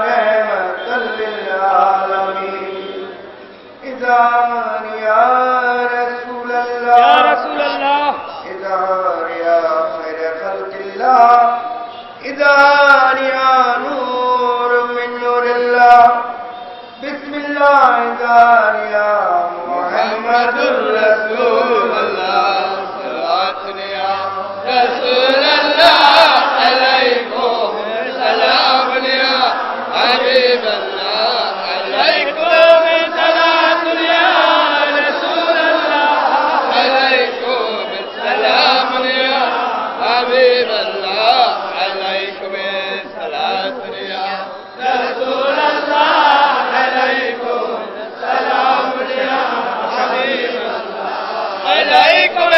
रहमतल लिल आलमीन इदारिया रसूलल्लाह या रसूल अल्लाह इदार या खैर खल्किल्लाह इदार या नूर मिन नूरिल्लाह बिस्मिल्लाह इदार या मुहम्मदुर रसूलुल्लाह रसूल अल्लाह अलैकुम सलाम या हबीब अल्लाह अलैकुम सलाम या रसूल अल्लाह अलैकुम सलाम या हबीब अल्लाह अलैकुम सलाम या रसूल अल्लाह अलैकुम सलाम या हबीब अल्लाह अलैकुम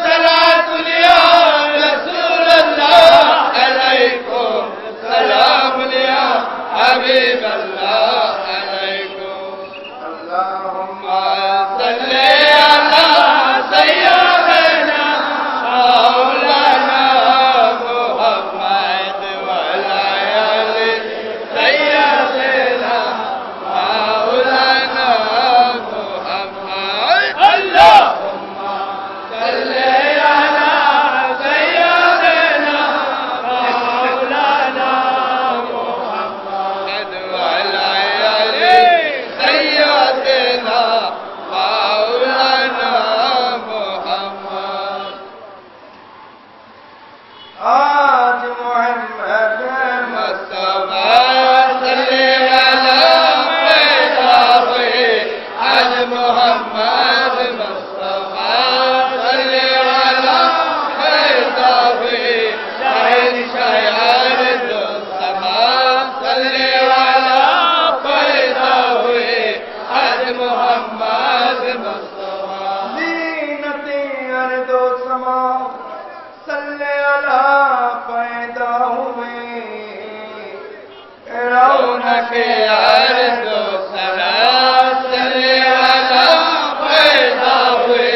सलाम या रसूल अल्लाह अलैकुम सलाम या हबीब अल्लाह अलैकुम अल्लाहुम्मा सल्ले अला सय्यदना मौलाना मुहम्मद व अला आले सय्यदना मौलाना मुहम्मद अल्लाहुम्मा सल्ले अला सय्यदना मौलाना मुहम्मद व अला आले सय्यदना मौलाना मुहम्मद आज मोहम्मद मुस्तफा सल्ले अला पैदा हुए आज मोहम्मद मुस्तफा सल्ले अला पैदा हुए शाहिद शायर जो समा सल्ले अला पैदा हुए आज मोहम्मद मुस्तफा ज़ीनते अर्दो समा सल्ले अला पैदा हुए रौनक अर्ज़ व समा सल्ले अला पैदा हुए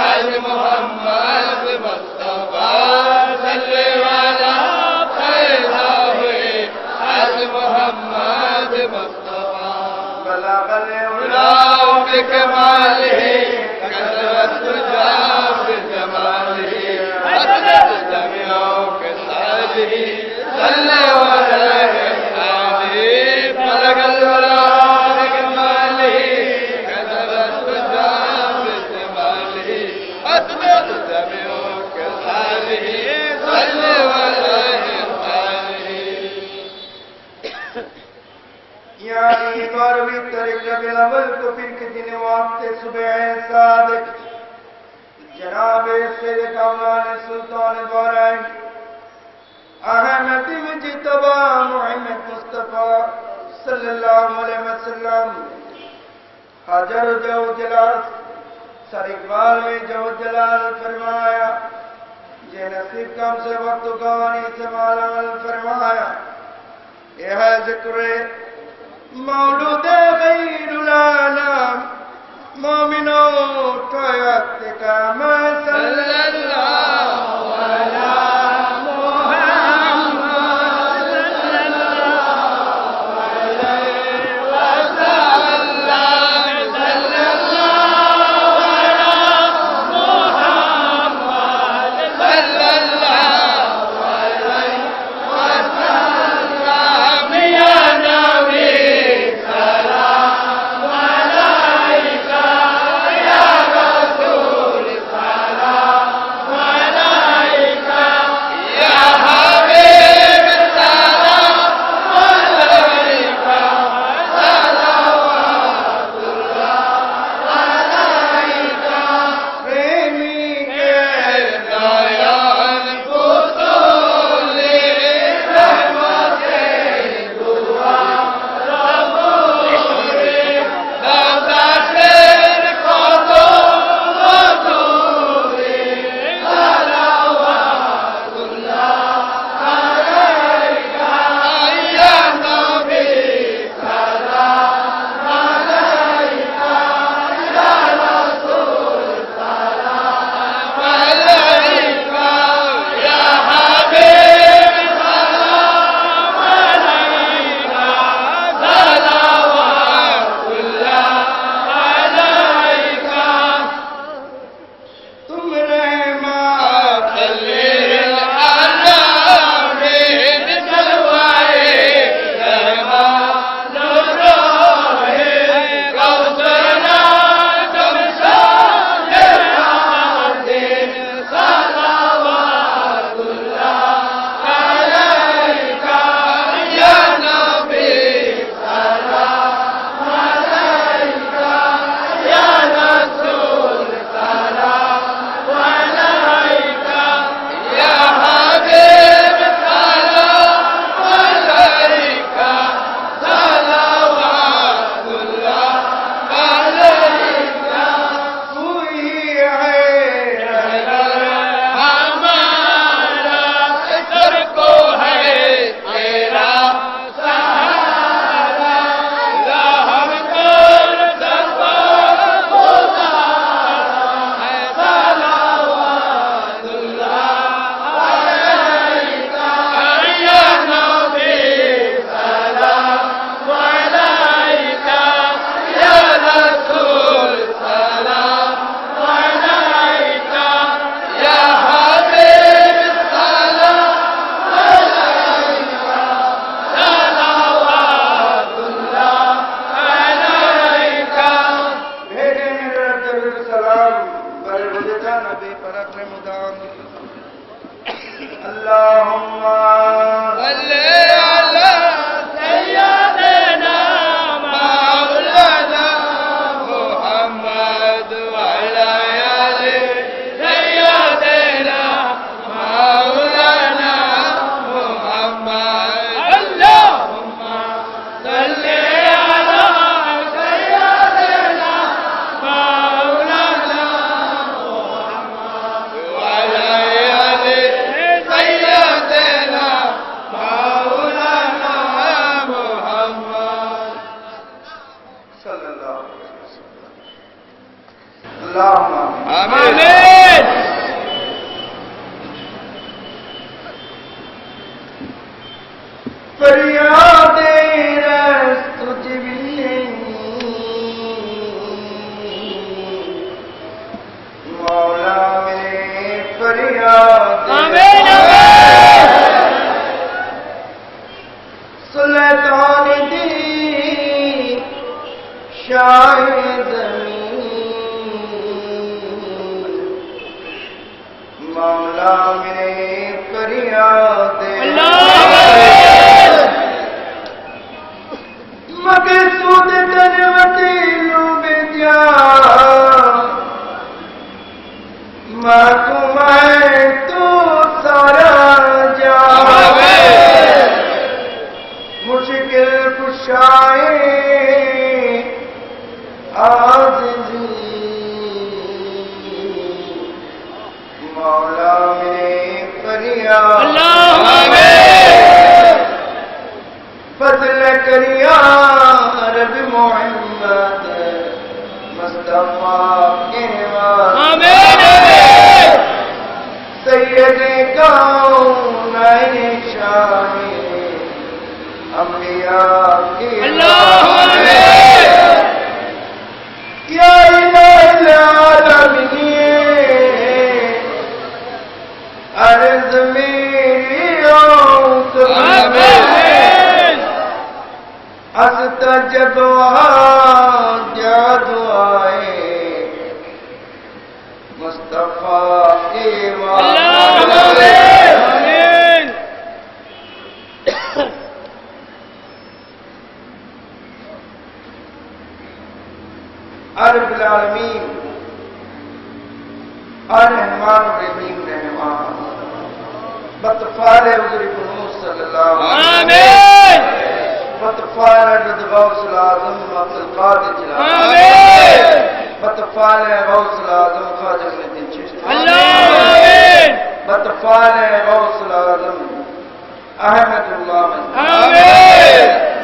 आज मोहम्मद मुस्तफा सल्ले अला पैदा हुए आज मोहम्मद मुस्तफा बलगल उलाओ बिकमालिही कसरत जाब जमालिही हसरत जमियों के सालिही सल्ले अलैहि आलिही बलगल उलाओ बिकमालिही कसरत जाब जमालिही हसरत जमियों के सालिही सल्ले अलैहि आलिही यानी 12वीं तारीख रबीउल अव्वल को फिर के दिन वक्त सुबह सादिक जनाब सैयद कौनान सुल्तान दौरान अहमद मुजतबा मोहम्मद मुस्तफा सल्लल्लाहु अलैहि वसल्लम हजर जो जलाल सर इकबाल में जो जलाल फरमाया जे नसीब कम से वक्त गानी से मालामाल फरमाया यह है जिक्र मौलूद गैरुल आलम मोमिनो तयत का सल्लल्लाहु अला मुहम्मद सल्लल्लाहु अलैहि वसल्लम सल्लल्लाहु अला मुहम्मद सल्लल्लाहु अलैहि वसल्लम या नबी सलाम अलैहि चाचा नबी पर अपने मुदाम अल्लाहुम्मा सल्ले अला सय्यदना मौलाना मुहम्मद व अला आलि सय्यदना मौलाना मुहम्मद अल्लाहुम्मा सल्ले अला सय्यदना मौलाना मुहम्मद व अला आलि सय्यदना मौलाना मुहम्मद सल्लल्लाहु अलैहि वसल्लम अल्लाहुम्मा आमीन फरियादे रस तुझ विले मौला मेरे फरियाद आमीन सुल्तान दी शायद मौला मेरे फरियाद मकसूद करवती लूबे जा महकुम है तू सारा जा मुश्किल कुशाए आज़िज़ी मौला मेरे फरियाद फजल करिया रब मोहम्मद मुस्तफा के सैयद कौनैन शाहे अंबिया के या इलाही आलमीन अर्ज़ मेरी औक़ अस्तजब जादू आए मुस्तफा के रब्बुल आलमीन अर्रहमान रहीम रहमान बतफार हुज़ूर कुनूस सल्लल्लाहु अलैहि बतफाल गौसल आज़म अब्दुल कादिर जिलानी बतफाल गौसल आज़म ख्वाजा मुइनुद्दीन चिश्ती बतफाल गौसल आज़म अहमदुल्लाह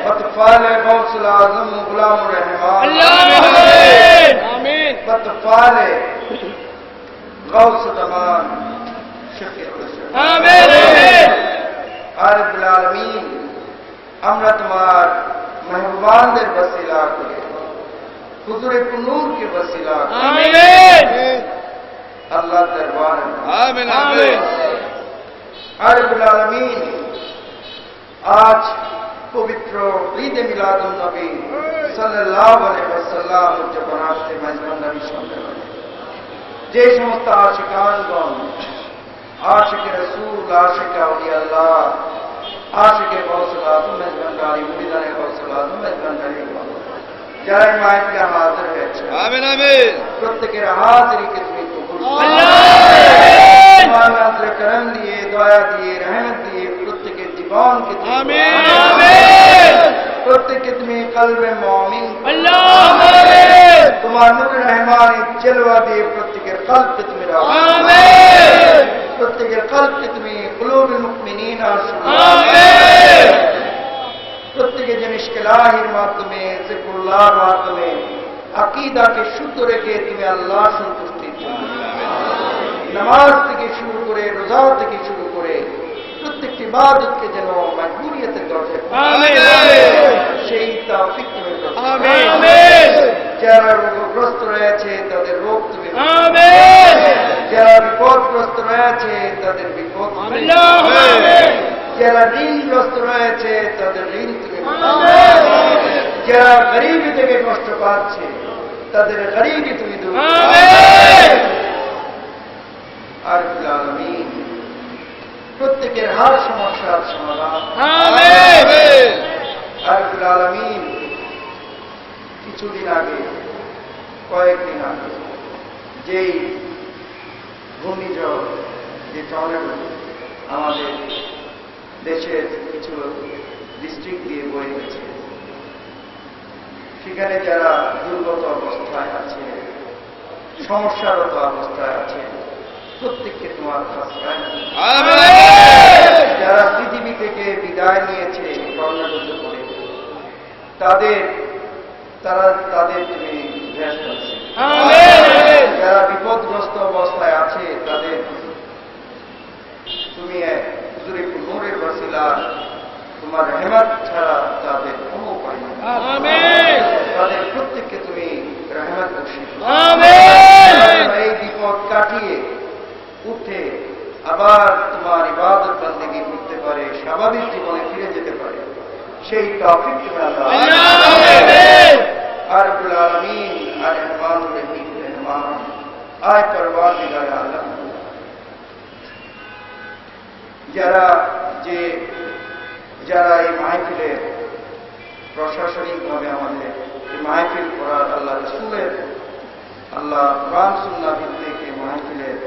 बतफाल गौसल आज़म गुलामुर रहमान बतफाल गौस ज़मान शफीउल रब्बुल आलमीन আমরা তোমার মেহরবানদের ওসিলা করে হুজুরে কুনূর के वसीला आमीन अल्लाह दरबार आमीन आमीन रब्बुल आलमीन आज पवित्र ईद मिलादुन नबी सल्लल्लाहु अलैहि वसल्लम উদযাপন আসছে মেজবানদারি সম্মেলন যে সমস্ত আশিকানগণ आशिक रसूल आशिक औलिया अल्लाह आशिक गौसल आज़म मेजबानदारी मुरीदाने गौसल आज़म मेजबानदारी যারা এই মাহফিলে হাজির হয়েছে आमीन आमीन প্রত্যেকের হাজিরিকে তুমি কবুল করো আল্লাহ তোমার নাজরে করম দিয়ে দয়া দিয়ে রহমত দিয়ে প্রত্যেকের জীবনকে आमीन आमीन প্রত্যেককে তুমি কলবে মুমিন अल्लाह आमीन তোমার নূর রহমানের জলওয়া দিয়ে প্রত্যেকের কলবে তুমি রাখো आमीन প্রত্যেকের কলবে তুমি কুলুবুল মুমিনিন আশুর आमीन প্রত্যেকের যে মিশকালাহির মাধ্যমে জিকরুল্লাহর মাধ্যমে আকীদাকে শুদ্ধ রেখে তুমি আল্লাহ সন্তুষ্টির জন্য নামাজ থেকে শুরু করে রোজা থেকে শুরু করে প্রত্যেকটি ইবাদতকে যেন মাকবুলিয়তের দরজায় आमीन आमीन সেই তৌফিক তুমি দাও आमीन आमीन যারা রোগগ্রস্ত রয়েছে তাদের রোগ তুমি आमीन যারা বিপদগ্রস্ত রয়েছে তাদের বিপদ अल्लाह आमीन যারা ঋণগ্রস্ত রয়েছে তাদের ঋণ তুমি आमीन যারা গরিবি থেকে কষ্ট পাচ্ছে তাদের গরিবি তুমি দূর করো। आमीन হার সমস্যার সমাধান। আমিন। রব্বুল আলামিন কিছুদিন আগে, কয়েকদিন আগে যেই ঘূর্ণিঝড়, যে টর্নেডো আমাদের দেশের কিছু ডিস্ট্রিক্ট দিয়ে বয়ে গেছে, সেখানে যারা দুর্গত অবস্থায় আছে, সমস্যারত অবস্থায় আছে, প্রত্যেককে তোমার কাছে যারা পৃথিবী থেকে বিদায় নিয়েছে টর্নেডোতে করে, তাদের তুমি গ্রাস করছে। যারা বিপদগ্রস্ত অবস্থায় আছে তাদের তুমি হুজুরে নূরের ওসিলা তোমার রহমত ছাড়া তাদের কোনো উপায় নেই। তাদের প্রত্যেককে তুমি রহমত বর্ষিত করো। এই বিপদ কাটিয়ে উঠে আবার তোমার ইবাদত বন্দেগী করতে পারে, স্বাভাবিক জীবনে ফিরে যেতে পারে, সেই তৌফিক তুমি আল্লাহ। আর রব্বুল আলামিন আর রহমানুর রহিম রহমান আয় পরওয়ারদিগার আলম, যারা এই মাহফিলে প্রশাসনিকভাবে আমাদের এই মাহফিল করার আল্লাহ রাসূলের আল্লাহ কোরআন সুন্নাহ ভিত্তিক এই মাহফিলের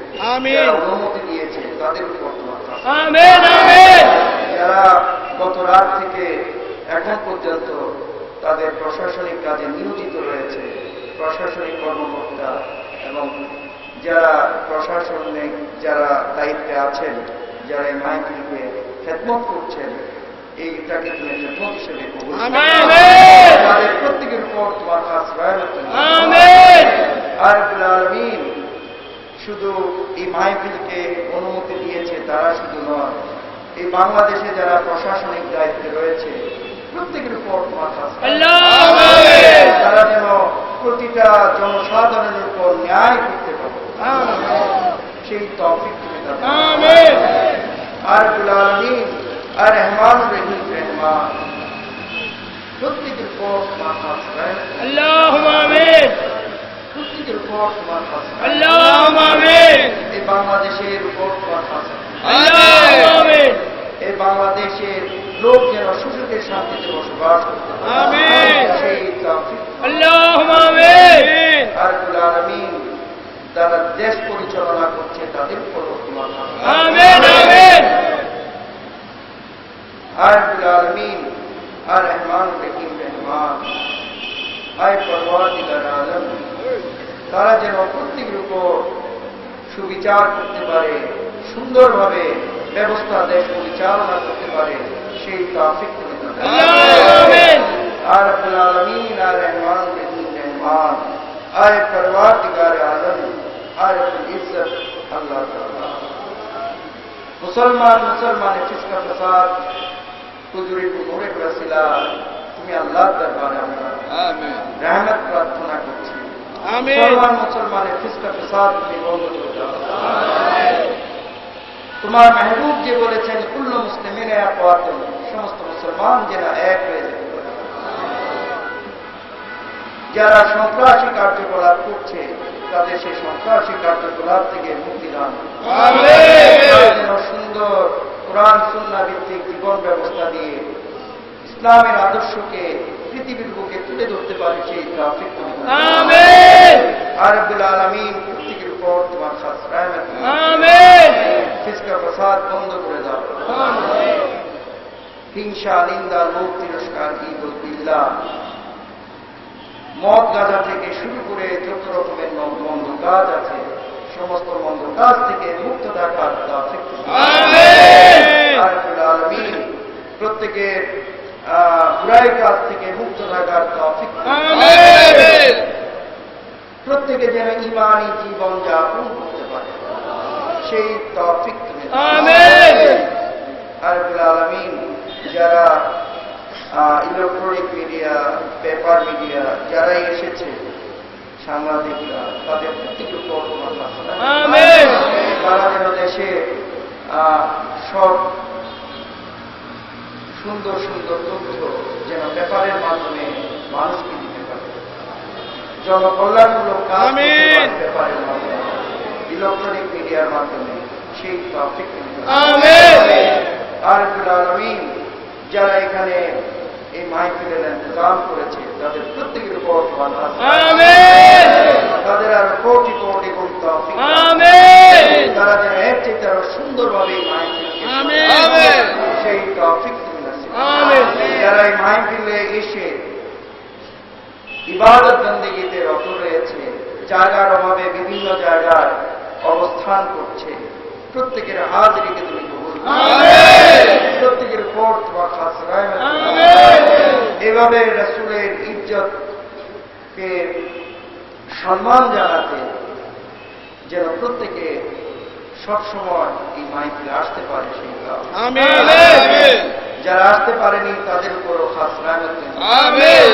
অনুমতি দিয়েছে, তাদের উপর তোমার যারা গত রাত থেকে এখন পর্যন্ত তাদের প্রশাসনিক কাজে নিয়োজিত রয়েছে, প্রশাসনিক কর্মকর্তা এবং যারা প্রশাসনিক যারা দায়িত্বে আছেন, যারা এই মাহফিলকে খেদমত করছেন, এইটাকে তুমি খেদমত হিসেবে কবুল করো। তাদের প্রত্যেকের উপর তোমার খাস রহমত। আর রব্বুল আলামিন শুধু এই মাহফিলকে অনুমতি দিয়েছে তারা শুধু নয়, এই বাংলাদেশে যারা প্রশাসনিক দায়িত্বে রয়েছে প্রত্যেকের উপর তোমার খাস তারা যেন প্রতিটা জনসাধারণের উপর ন্যায় করতে পারে, সেই তৌফিক তুমি তাদের। আর রব্বুল আলামিন আর রহমানুর রহিম রহমান প্রত্যেকের উপর তোমার খাস প্রত্যেকের উপর তোমার খাস এই বাংলাদেশের উপর তোমার খাস এই বাংলাদেশের লোক যেন সুযোগের শান্তিতে বসবাস করতে পারে, সেই তৌফিক। আর রব্বুল আলামিন যারা দেশ পরিচালনা করছে তাদের উপর তোমার খাস। আর রব্বুল আলামিন আর রহমানুর রহিম রহমান আয় পরওয়ারদিগার আলম, তারা যেন প্রত্যেকের উপর সুবিচার করতে পারে, সুন্দরভাবে ব্যবস্থা দেশ পরিচালনা করতে পারে, সেই তৌফিক তুমি দাও। আর রব্বুল আলামিন আর রহমানুর রহিম রহমান আয় পরওয়ারদিগার আলম আয় রব্বুল ইজ্জত আল্লাহ তাআলা মুসলমানের ফিসকা ফাসাদ হুজুরে নূরের ওসিলা তুমি আল্লাহর দরবারে আমরা রহমত প্রার্থনা করছি। মুসলমানের ফিসকা ফাসাদ তুমি বন্ধ করে দাও। তোমার মেহবুব যে বলেছেন কুল্লু মুসলিমিনা ইয়াকওয়াতুন, সমস্ত মুসলমান যেন এক হয়ে যেতে পারে। যারা সন্ত্রাসী কার্যকলাপ করছে তাদের সেই সন্ত্রাসী কার্যকলাপ থেকে মুক্তি দান, যেন সুন্দর কোরআন সুন্নাহ ভিত্তিক জীবন ব্যবস্থা দিয়ে ইসলামের আদর্শকে পৃথিবীর বুকে তুলে ধরতে পারে, সেই তৌফিক তুমি দাও। আর রব্বুল আলামিন প্রত্যেকের উপর তোমার খাস রহমত। ফিসকা ফাসাদ বন্ধ করে দাও। হিংসা, নিন্দা, লোভ, তিরস্কার, গীবত, বিল্লাহ, মদ গাঁজা থেকে শুরু করে যত রকমের মন্দ কাজ আছে সমস্ত মন্দ কাজ থেকে মুক্ত থাকার তৌফিক। আর রব্বুল আলামিন প্রত্যেকের বুরাই কাজ থেকে মুক্ত থাকার তৌফিক। প্রত্যেকে যেন ঈমানি জীবন যাপন করতে পারে, সেই তৌফিক তুমি দাও। আর রব্বুল আলামিন যারা ইলেকট্রনিক মিডিয়া, পেপার মিডিয়া যারাই এসেছে, সাংবাদিকরা, তাদের প্রত্যেকের উপর তোমার খাস রহমত। তারা যেন দেশে সব সুন্দর সুন্দর তথ্য যেন পেপারের মাধ্যমে মানুষকে দিতে পারে, জনকল্যাণমূলক কাজ পেপারের মাধ্যমে, ইলেকট্রনিক মিডিয়ার মাধ্যমে, সেই তৌফিক তুমি দাও। আর রব্বুল আলামিন যারা এখানে এই মাহফিলের ইন্তজাম করেছে তাদের প্রত্যেকের উপর আমিন। তাদের আর কোটি কোটি গুণ তৌফিক আমিন। তারা যেন এর চেয়ে আরো সুন্দরভাবে এই মাহফিলকে আমিন। সেই তৌফিক তুমি নসিব আমিন। যারা এই মাহফিলে এসে ইবাদত বন্দেগীতে রত রয়েছে, জায়গার অভাবে বিভিন্ন জায়গায় অবস্থান করছে, প্রত্যেকের হাজিরিকে তুমি কবুল করো। প্রত্যেকের উপর তোমার খাস রহমত এভাবে রাসূলের ইজ্জতকে সম্মান জানাতে যেন প্রত্যেকে সবসময় এই মাহফিলে আসতে পারে সেই কাজ। আমিন। যারা আসতে পারেনি তাদের উপরও খাস রহমত আমিন।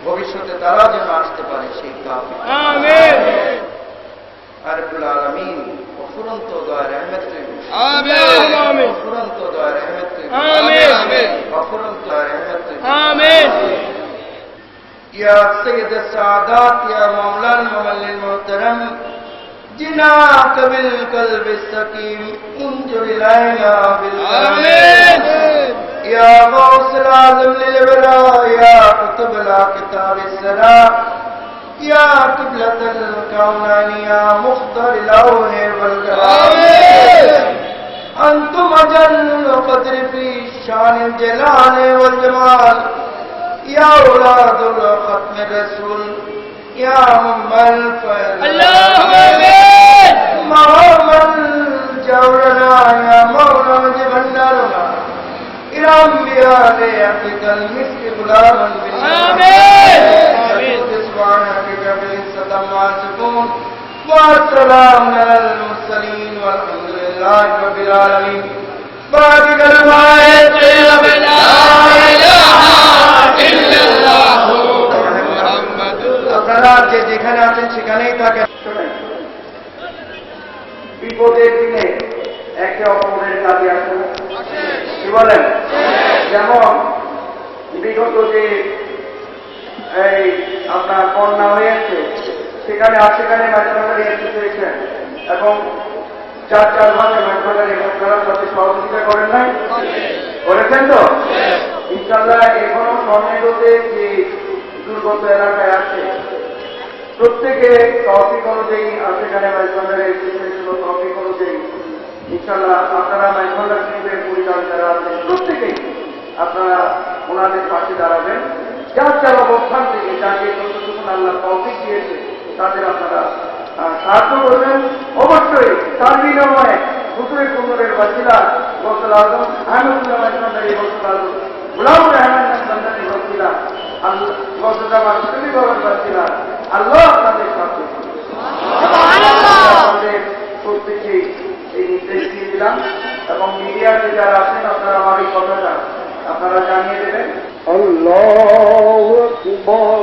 ভবিষ্যতে তারা যেন আসতে পারে সেই কাজ। আমিন। আর রব্বুল আলামিন অফুরন্ত দয়া রহমত আমিন। অফুরন্ত দয়া রহমত আমিন। অফুরন্ত দয়া রহমত আমিন। ইয়া সৈয়দ সাদাত ইয়া মাওলানা মুআল্লিম মুহতারাম জিনাক বিল কলবি সাকিম উনজুর ইলাইনা বিল আমিন। ইয়া গাউসুল আযম লিল ওয়ালা ইয়া কুতুবুল কিতাবিস সারা ইয়া কিবলাতুল কাউনান ইয়া মুখতার লাওহ ওয়াল কালাম أنتم أجل القدر في شان الجلال والجمال يا أولاد الختم الرسول يا أم الفيض اللهم آمين. مهما الجورنا يا مولا جبندرنا إلى أنبياء يحفظ المسك غلاما آمين. سبحانك رب العزة عما يصفون والسلام على المرسلين والحمد لله رب العالمين بارك الواحد لا إله إلا الله محمد আপনারা যে যেখানে আছেন সেখানেই থাকেন। বিপদের দিনে একে অপরের কাজে আসেন, কি বলেন? যেমন বিগত যে এই আপনার বন্যা হয়েছে সেখানে সেখানে মাইক্রোফোনারি এসেছেন এবং 4 মাসে মাইক্রোফোনারি করার সাথে সহযোগিতা করেন নাই, করেছেন তো? ইনশাআল্লাহ এখনো স্বর্ণেরতে যে দুর্গত এলাকায় আছে প্রত্যেকে টপিক অনুযায়ী সেখানে মাইক্রোফোনারি এসেছিল টপিক অনুযায়ী ইনশাআল্লাহ আপনারা মাইক্রোফোনারি টিমের পরিচালক যারা আছেন প্রত্যেকেই আপনারা ওনাদের পাশে দাঁড়াবেন। যার অবস্থান থেকে যাকে যতটুকু আল্লাহ তৌফিক দিয়েছে তাদের আপনারা সাহায্য করবেন। অবশ্যই তার বিনিময়ে হুজুরে কুমরের ওয়াসিলা গৌসুল আজম আহমদুল্লাহ মাইকন্দারি গৌসুল আজম গুলাম রহমান মাইকন্দারি ওয়াসিলা আল্লাহ গৌসুল জামান সুবি বাবার ওয়াসিলা আল্লাহ আপনাদের সাথে আমাদের প্রত্যেকে এই নির্দেশ দিয়ে দিলাম এবং মিডিয়াতে যারা আছেন আপনারা আমার এই কথাটা আপনারা জানিয়ে দেবেন। আল্লাহু আকবার।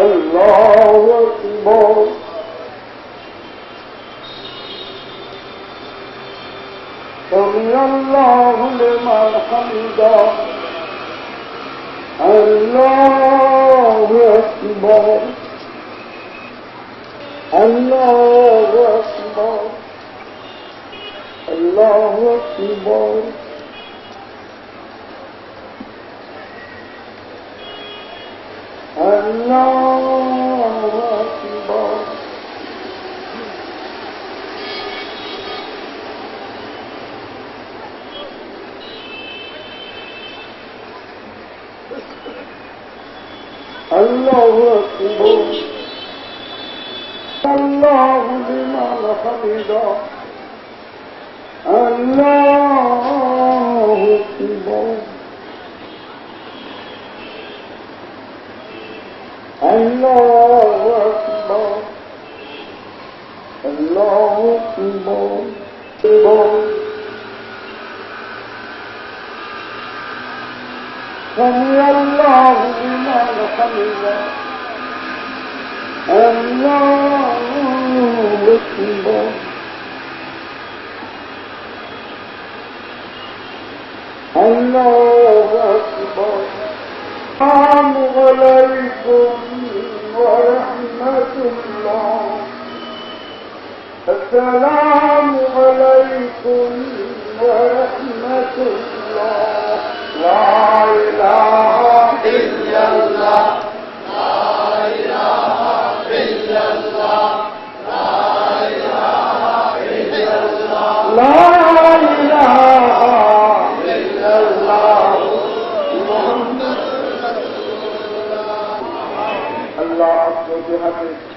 الله أكبر سمع الله لمن حمده الله أكبر الله أكبر الله أكبر الله أكبر الله أكبر الله لمن حمده الله أكبر الله أكبر الله أكبر سمع الله لمن حمده الله أكبر السلام عليكم ورحمة الله السلام عليكم ورحمة الله لا إله إلا الله لا إله إلا الله لا إله إلا الله لا إله إلا الله محمد الله أكبر بحمده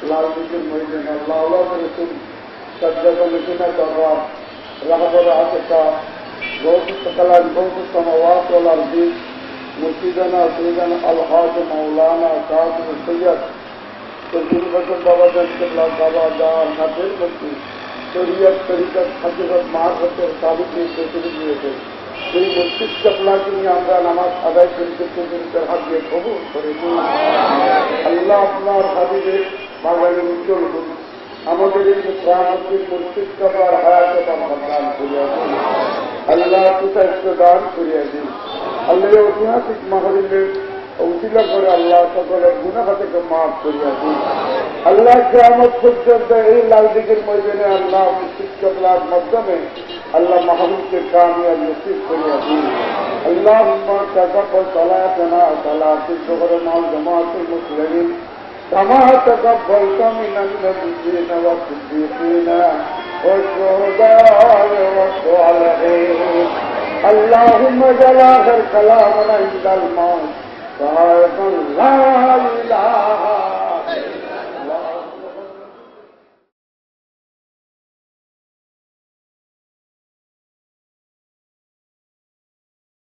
লাল দিকের মহিলেন আল্লাহ আল্লাহ রসুল সজ্জাগলিনা দরবার রাহবর আতকা গৌতকালাল গৌত সমাওয়াত ওয়াল আরদি মুর্শিদানা সৈয়দানা আল-হাজ মাওলানা কাসিম সৈয়দ তরজুল বসর বাবা জানকেবলা বাবা জান হাতের মধ্যে শরীয়ত তরিকত হাকিকত মারফতের তালিমের প্রতিনিধি দিয়েছে সেই মসজিদ কেবলাকে নিয়ে আমরা নামাজ আদায় করিতে তরজুলের হাত দিয়ে কবুল করে নিই আল্লাহ আপনার হাবিবের বাগানের উজ্জ্বল করুন আমাদের এই প্রাণের মসজিদ কাবার হায়াতটা প্রদান করিয়া দিন আল্লাহ সুস্বাস্থ্য দান করিয়া দিন আল্লাহ ঐতিহাসিক মাহরিমের উশিলা করে আল্লাহ সকলের গুনাহ থেকে মাফ করিয়া দিন আল্লাহ কিয়ামত পর্যন্ত এই লাল দিকের ময়দানে আল্লাহ মসজিদ কাবলার মাধ্যমে আল্লাহ মাহরুমকে কামিয়াব নসিব করিয়া দিন আল্লাহুম্মা তাকাব্বাল সালাতানা সালাতুল যুহর মাল জামাতুল মুসলিমিন كما تقبلت من النبيين والصديقين والشهداء والصالحين اللهم اجعل آخر كلامنا عند الموت شهادة لا إله